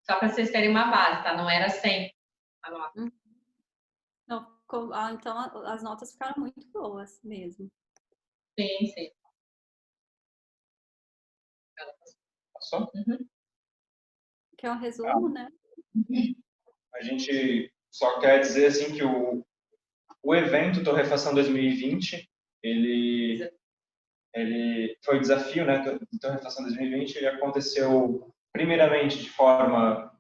Só para vocês terem uma base, tá? Não era 100 a nota. Não, então as notas ficaram muito boas mesmo. Sim, sim. Passou? Que é um resumo, né? A gente só quer dizer assim que o evento Torrefação 2020, ele foi o desafio, né, do Torrefação 2020, ele aconteceu primeiramente de forma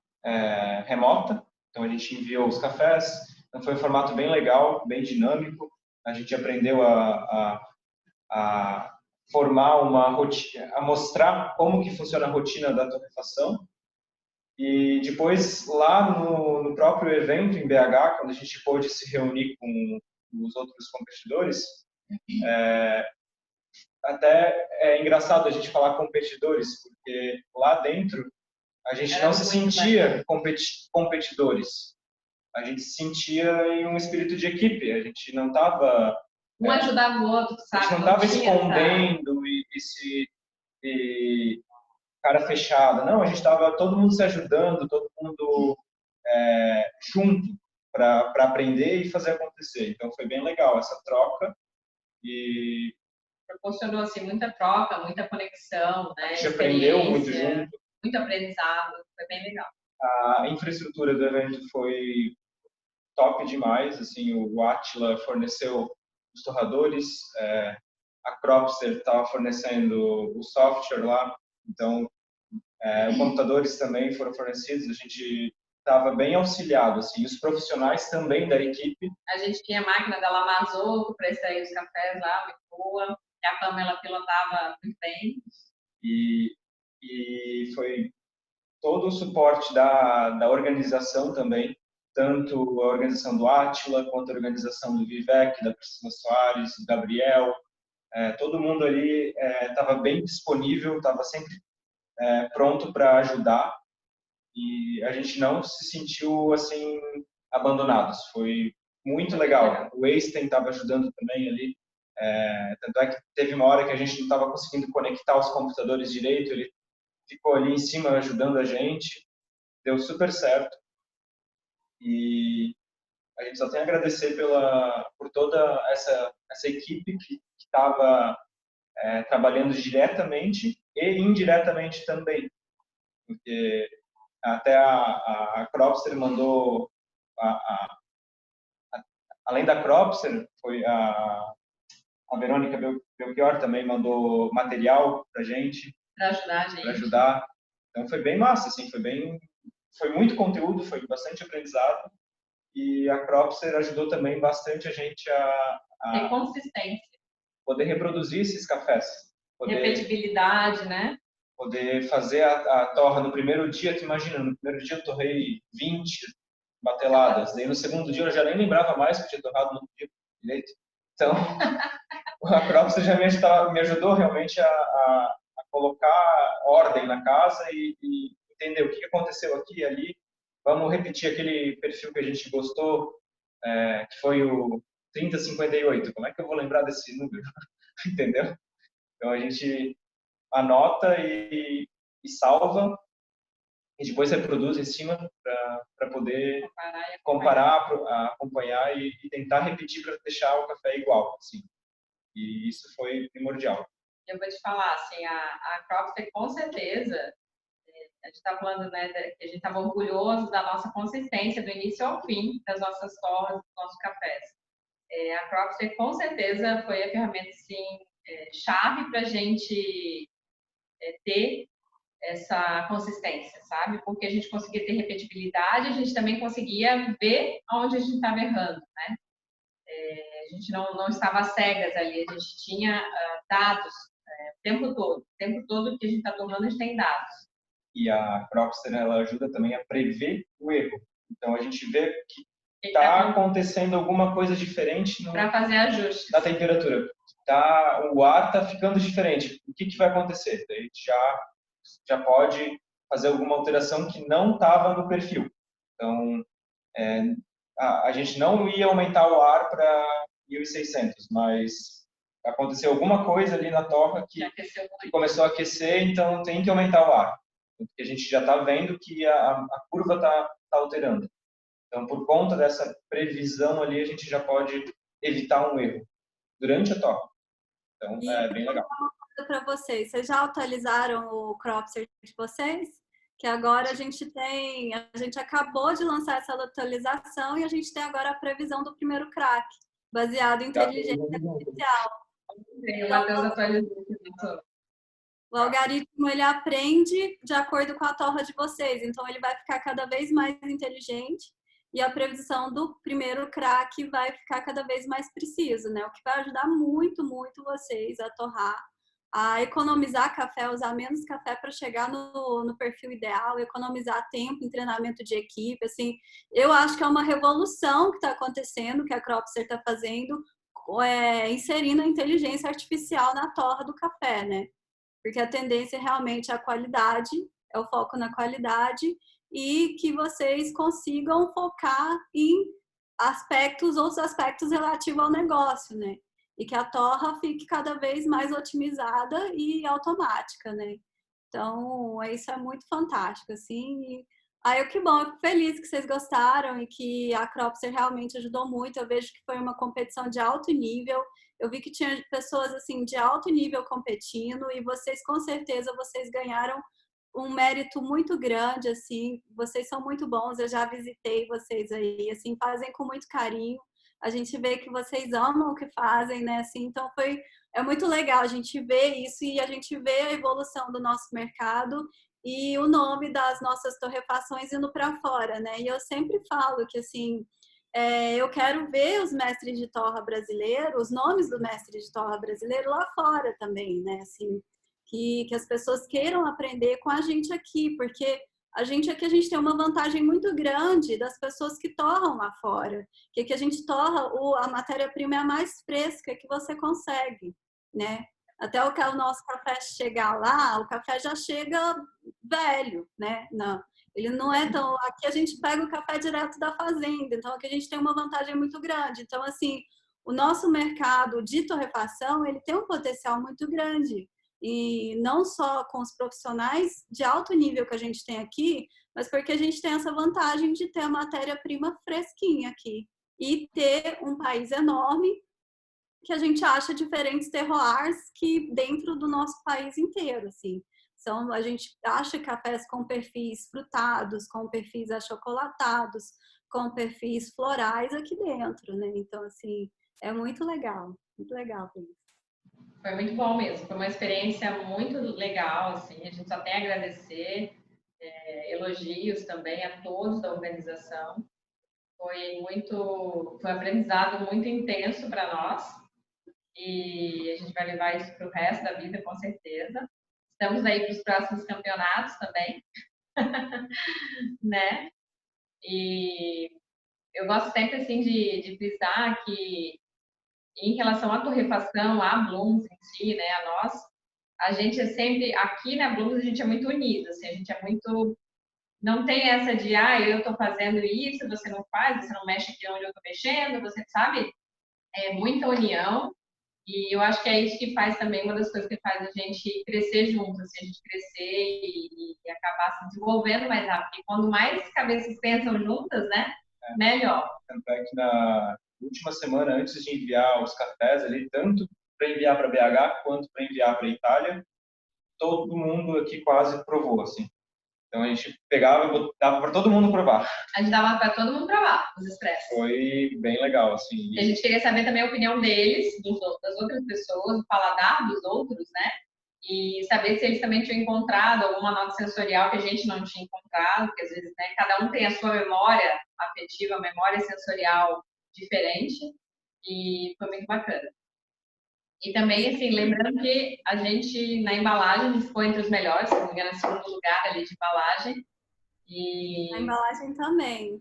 remota, então a gente enviou os cafés, então foi um formato bem legal, bem dinâmico, a gente aprendeu a formar uma rotina, a mostrar como que funciona a rotina da torrefação. E depois, lá no próprio evento em BH, quando a gente pôde se reunir com os outros competidores, até é engraçado a gente falar competidores, porque lá dentro a gente não se sentia competidores. A gente se sentia em um espírito de equipe. A gente não estava... Um ajudava o outro, sabe? A gente não estava escondendo e cara fechada. Não, a gente estava todo mundo se ajudando, todo mundo junto para aprender e fazer acontecer. Então foi bem legal essa troca e proporcionou assim muita troca, muita conexão, né? A gente aprendeu muito junto, muito aprendizado, foi bem legal. A infraestrutura do evento foi top demais, assim, o Attila forneceu os torradores, a Cropster estava fornecendo o software lá, então os computadores também foram fornecidos, a gente estava bem auxiliado, assim, os profissionais também da equipe. A gente tinha a máquina da Lamazoco para extrair os cafés lá, muito boa, que a Pamela pilotava muito bem. E foi todo o suporte da organização também, tanto a organização do Attila, quanto a organização do Vivek, da Priscila Soares, do Gabriel. Todo mundo ali estava bem disponível, estava sempre pronto para ajudar. E a gente não se sentiu assim abandonados. Foi muito legal. O Einstein estava ajudando também ali. Tanto é que teve uma hora que a gente não estava conseguindo conectar os computadores direito. Ele ficou ali em cima ajudando a gente. Deu super certo. E a gente só tem a agradecer por toda essa equipe que estava trabalhando diretamente e indiretamente também. Porque até a Cropster mandou, além da Cropster, foi a Verônica Belchior também mandou material pra gente. Para ajudar a gente. Para ajudar. Então foi bem massa, assim, foi muito conteúdo, foi bastante aprendizado. e a Cropster ajudou também bastante a gente Tem consistência. poder reproduzir esses cafés. Repetibilidade, né? Poder fazer a torra no primeiro dia, tu imagina, no primeiro dia eu torrei 20 bateladas, daí no segundo dia eu já nem lembrava mais que eu tinha torrado no dia direito. Então, a Cropster já me ajudou realmente a colocar ordem na casa e entender o que aconteceu aqui e ali. Vamos repetir aquele perfil que a gente gostou, que foi o 3058. Como é que eu vou lembrar desse número? Entendeu? Então a gente anota e salva e depois reproduz em cima para poder comparar, acompanhar e tentar repetir para deixar o café igual, assim. E isso foi primordial. Eu vou te falar, assim, a Cropster com certeza, a gente está falando, né, que a gente estava orgulhoso da nossa consistência do início ao fim das nossas torras, dos nossos cafés. A Cropster com certeza foi a ferramenta, assim, chave para a gente ter essa consistência, sabe? Porque a gente conseguia ter repetibilidade, a gente também conseguia ver onde a gente estava errando, né? A gente não estava cegas ali, a gente tinha dados o tempo todo que a gente está tomando, a gente tem dados. E a Cropster, ela ajuda também a prever o erro. Então, a gente vê que está acontecendo alguma coisa diferente para fazer ajuste na temperatura. O ar está ficando diferente. O que vai acontecer? Daí a gente já pode fazer alguma alteração que não estava no perfil. Então, a gente não ia aumentar o ar para 1600, mas aconteceu alguma coisa ali na torra que começou a aquecer, então tem que aumentar o ar. Porque a gente já está vendo que a curva está alterando. Então, por conta dessa previsão ali, a gente já pode evitar um erro durante a torra. Então, é bem legal. Para vocês já atualizaram o Cropster de vocês? Que agora a gente acabou de lançar essa atualização e a gente tem agora a previsão do primeiro crack, baseado em inteligência artificial. O algoritmo, ele aprende de acordo com a torra de vocês, então ele vai ficar cada vez mais inteligente e a previsão do primeiro crack vai ficar cada vez mais preciso, né? O que vai ajudar muito, muito vocês a torrar, a economizar café, usar menos café para chegar no perfil ideal, economizar tempo em treinamento de equipe, assim. Eu acho que é uma revolução que está acontecendo, que a Cropster está fazendo, inserindo a inteligência artificial na torra do café, né? Porque a tendência é realmente a qualidade, é o foco na qualidade e que vocês consigam focar em outros aspectos relativos ao negócio, né? E que a torra fique cada vez mais otimizada e automática, né? Então, isso é muito fantástico, assim. Que bom, eu fico feliz que vocês gostaram e que a Cropster realmente ajudou muito. Eu vejo que foi uma competição de alto nível. Eu vi que tinha pessoas, assim, de alto nível competindo e vocês, com certeza, vocês ganharam um mérito muito grande, assim. Vocês são muito bons, eu já visitei vocês aí, assim, fazem com muito carinho. A gente vê que vocês amam o que fazem, né? Assim, então é muito legal a gente ver isso e a gente vê a evolução do nosso mercado e o nome das nossas torrefações indo para fora, né? E eu sempre falo que, assim, eu quero ver os mestres de torra brasileiros, os nomes do mestre de torra brasileiro lá fora também, né? Assim, que as pessoas queiram aprender com a gente aqui, porque a gente aqui tem uma vantagem muito grande das pessoas que torram lá fora, que aqui a gente torra, a matéria-prima é a mais fresca que você consegue, né? Até o nosso café chegar lá, o café já chega velho, né? Não, ele não é tão... Aqui a gente pega o café direto da fazenda, então aqui a gente tem uma vantagem muito grande. Então, assim, o nosso mercado de torrefação, ele tem um potencial muito grande. E não só com os profissionais de alto nível que a gente tem aqui, mas porque a gente tem essa vantagem de ter a matéria-prima fresquinha aqui e ter um país enorme que a gente acha diferentes terroirs que dentro do nosso país inteiro, assim. Então, a gente acha cafés com perfis frutados, com perfis achocolatados, com perfis florais aqui dentro, né? Então, assim, é muito legal isso. Foi muito bom mesmo, foi uma experiência muito legal, assim, a gente só tem a agradecer, elogios também a todos da organização. Foi um aprendizado muito intenso para nós e a gente vai levar isso para o resto da vida, com certeza. Estamos aí para os próximos campeonatos também, né? E eu gosto sempre, assim, de frisar que, em relação à torrefação, à Blooms em si, né, a nós, a gente é sempre, aqui na Blooms, a gente é muito unido, assim, a gente é muito, não tem essa de, eu tô fazendo isso, você não faz, você não mexe aqui onde eu tô mexendo, você sabe, é muita união, e eu acho que é isso que faz também, uma das coisas que faz a gente crescer juntos, assim, a gente crescer e acabar se desenvolvendo mais rápido, e quando mais cabeças pensam juntas, né, melhor. Tanto é que na última semana, antes de enviar os cafés ali, tanto para enviar para BH quanto para enviar para Itália, todo mundo aqui quase provou, assim. Então a gente pegava, dava para todo mundo provar. A gente dava para todo mundo provar os expressos. Foi bem legal, assim. E a gente queria saber também a opinião deles, das outras pessoas, o paladar dos outros, né? E saber se eles também tinham encontrado alguma nota sensorial que a gente não tinha encontrado, porque às vezes, né, cada um tem a sua memória afetiva, memória sensorial diferente, e foi muito bacana. E também, assim, lembrando que a gente, na embalagem, a gente ficou entre os melhores, se não me engano, em segundo lugar ali de embalagem. E... A embalagem também.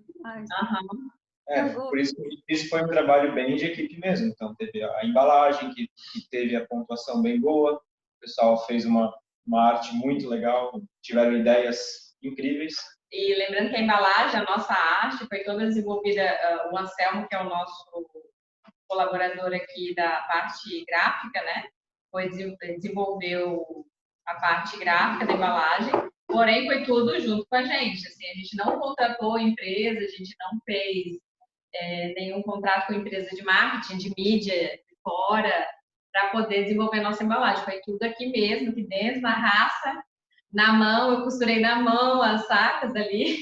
Por isso foi um trabalho bem de equipe mesmo. Então, teve a embalagem, que teve a pontuação bem boa, o pessoal fez uma arte muito legal, tiveram ideias incríveis. E lembrando que a embalagem, a nossa arte, foi toda desenvolvida, o Anselmo, que é o nosso colaborador aqui da parte gráfica, né? Desenvolveu a parte gráfica da embalagem, porém foi tudo junto com a gente. Assim, a gente não contratou empresa, a gente não fez nenhum contrato com empresa de marketing, de mídia, de fora, para poder desenvolver nossa embalagem. Foi tudo aqui mesmo, aqui dentro, na raça, na mão. Eu costurei na mão as sacas ali.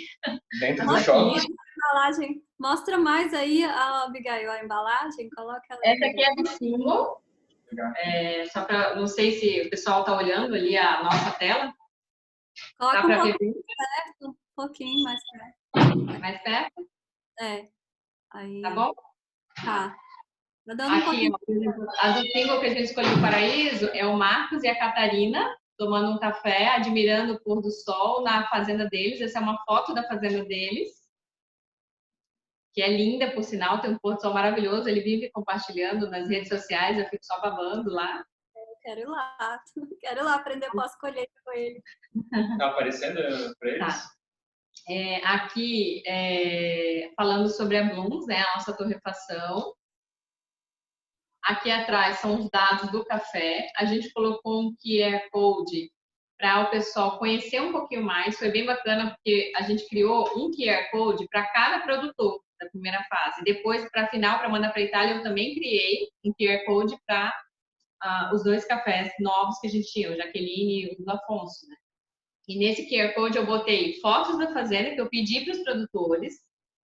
Dentro do shopping. Embalagem. Mostra mais aí, Abigail, a embalagem. Coloca ela. Essa aqui é do símbolo. Só para, não sei se o pessoal está olhando ali a nossa tela. Coloca um pouquinho mais perto, um pouquinho mais perto. Mais perto? Aí. Tá bom? Tá. Dando aqui, a do símbolo que a gente escolheu o paraíso é o Marcos e a Catarina tomando um café, admirando o pôr do sol na fazenda deles. Essa é uma foto da fazenda deles, que é linda, por sinal, tem um pôr do sol maravilhoso. Ele vive compartilhando nas redes sociais, eu fico só babando lá. Eu quero ir lá aprender pós-colheita com ele. Tá aparecendo para eles? Tá. Aqui, falando sobre a Blooms, né, a nossa torrefação. Aqui atrás são os dados do café. A gente colocou um QR Code para o pessoal conhecer um pouquinho mais. Foi bem bacana porque a gente criou um QR Code para cada produtor da primeira fase. Depois, para a final, para mandar para a Itália, eu também criei um QR Code para os dois cafés novos que a gente tinha, o Jaqueline e o do Afonso, né? E nesse QR Code eu botei fotos da fazenda que eu pedi para os produtores,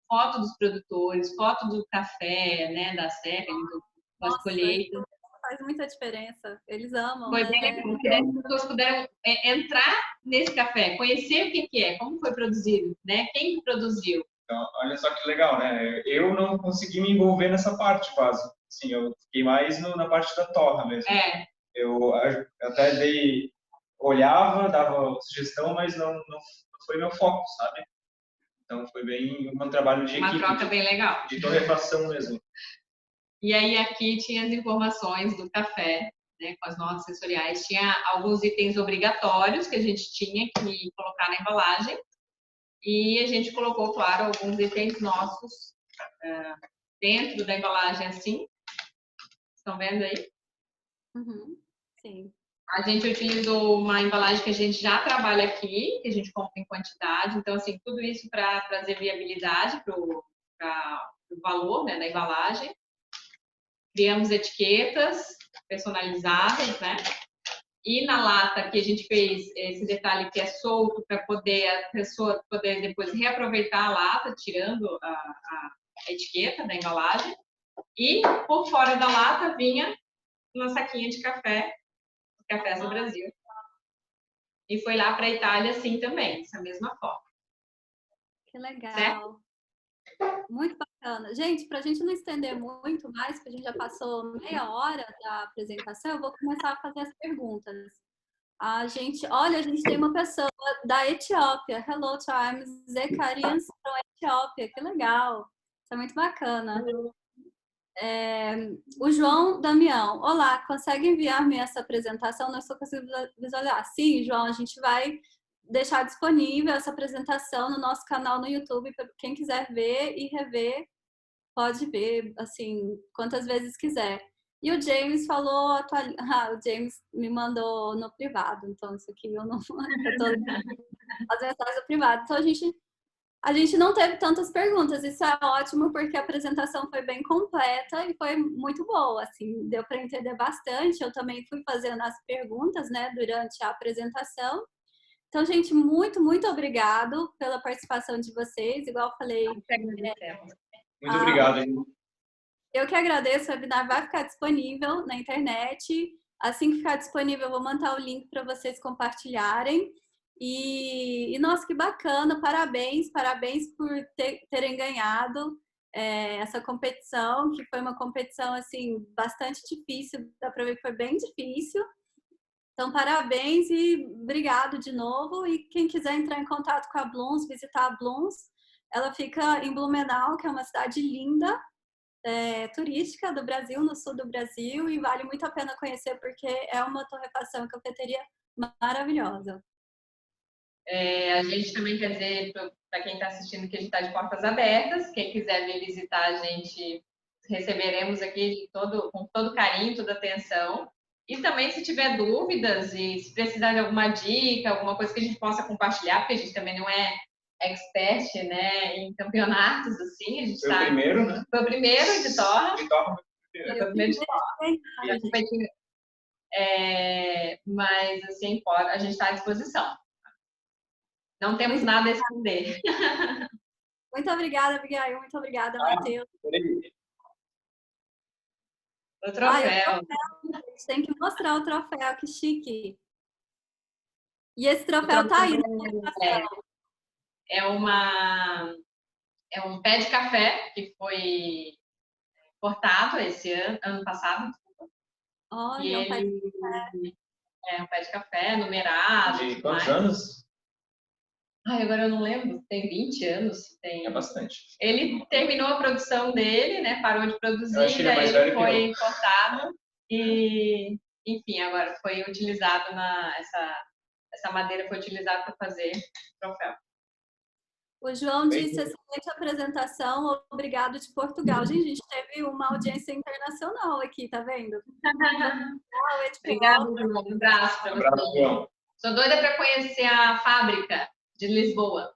foto dos produtores, foto do café, né, da serra, das colheitas. Faz muita diferença. Eles amam. Foi bem legal, porque as pessoas puderam entrar nesse café, conhecer o que é, como foi produzido, né? Quem produziu. Então, olha só que legal, né? Eu não consegui me envolver nessa parte quase. Sim, eu fiquei mais na parte da torra mesmo. Eu até olhava, dava sugestão, mas não foi meu foco, sabe? Então foi bem um trabalho de equipe. Uma troca bem legal. De torrefação mesmo. E aí aqui tinha as informações do café, né, com as notas sensoriais. Tinha alguns itens obrigatórios que a gente tinha que colocar na embalagem. E a gente colocou, claro, alguns itens nossos dentro da embalagem assim. Estão vendo aí? Uhum. Sim. A gente utilizou uma embalagem que a gente já trabalha aqui, que a gente compra em quantidade. Então, assim, tudo isso para trazer viabilidade para o valor, né, da embalagem. Criamos etiquetas personalizadas, né? E na lata que a gente fez esse detalhe que é solto para poder a pessoa poder depois reaproveitar a lata, tirando a etiqueta da embalagem. E por fora da lata vinha uma saquinha de café do Brasil. E foi lá para a Itália assim também, dessa mesma forma. Que legal. Certo? Muito bacana. Gente, para a gente não estender muito mais, porque a gente já passou meia hora da apresentação, eu vou começar a fazer as perguntas. Olha, a gente tem uma pessoa da Etiópia. Hello, I'm Zekarians from Etiópia. Que legal. Isso é muito bacana. O João Damião. Olá, consegue enviar-me essa apresentação? Não estou conseguindo visualizar. Sim, João, a gente vai deixar disponível essa apresentação no nosso canal no YouTube para quem quiser ver e rever, pode ver, assim, quantas vezes quiser. E o James falou, o James me mandou no privado, então isso aqui eu não, eu tô as mensagens no privado. Então a gente não teve tantas perguntas, isso é ótimo porque a apresentação foi bem completa e foi muito boa, assim, deu para entender bastante. Eu também fui fazendo as perguntas, né, durante a apresentação. Então, gente, muito obrigado pela participação de vocês. Igual eu falei. Muito obrigado. Eu que agradeço. O webinar vai ficar disponível na internet. Assim que ficar disponível, eu vou mandar o link para vocês compartilharem. Nossa, que bacana! Parabéns por terem ganhado essa competição, que foi uma competição assim bastante difícil. Dá para ver que foi bem difícil. Então, parabéns e obrigado de novo. E quem quiser entrar em contato com a Blooms, visitar a Blooms, ela fica em Blumenau, que é uma cidade linda, turística do Brasil, no sul do Brasil, e vale muito a pena conhecer porque é uma torrefação, cafeteria maravilhosa. A gente também quer dizer para quem está assistindo que a gente está de portas abertas. Quem quiser vir visitar a gente, receberemos aqui com todo carinho, toda atenção. E também, se tiver dúvidas e se precisar de alguma dica, alguma coisa que a gente possa compartilhar, porque a gente também não é expert, né, em campeonatos, assim. A gente foi o primeiro, né? Foi o primeiro de Torra. De Torra foi o primeiro de Torra. Mas, assim, a gente está à disposição. Não temos nada a esconder. Muito obrigada, Abigail. Muito obrigada, Matheus. O troféu. A gente tem que mostrar o troféu, que chique. E esse troféu tá aí. É um pé de café que foi cortado esse ano passado. Olha, um pé de café. Um pé de café, numerado. De quantos anos? Agora eu não lembro, tem 20 anos. É bastante. Ele terminou a produção dele, né? Parou de produzir, daí ele foi cortado e, enfim, agora foi utilizado essa madeira foi utilizada para fazer troféu. O João disse, excelente apresentação, obrigado de Portugal. Gente, a gente teve uma audiência internacional aqui, tá vendo? Obrigada, João. Um abraço para você. Sou doida para conhecer a fábrica de Lisboa.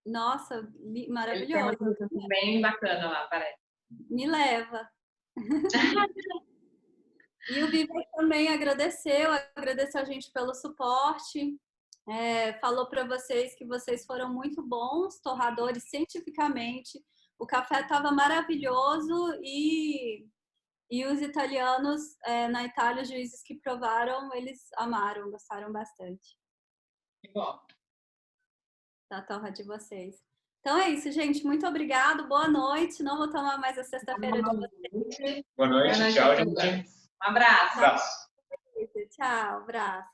Nossa, maravilhoso. Bem bacana lá, parece. Me leva. E o Vitor também agradeceu a gente pelo suporte. Falou para vocês que vocês foram muito bons torradores cientificamente. O café estava maravilhoso e os italianos na Itália, os juízes que provaram, eles amaram, gostaram bastante. Que bom. Da torra de vocês. Então é isso, gente. Muito obrigado. Boa noite. Não vou tomar mais a sexta-feira de vocês. Boa noite. Tchau, gente. Um abraço. Abraço. Tchau, abraço.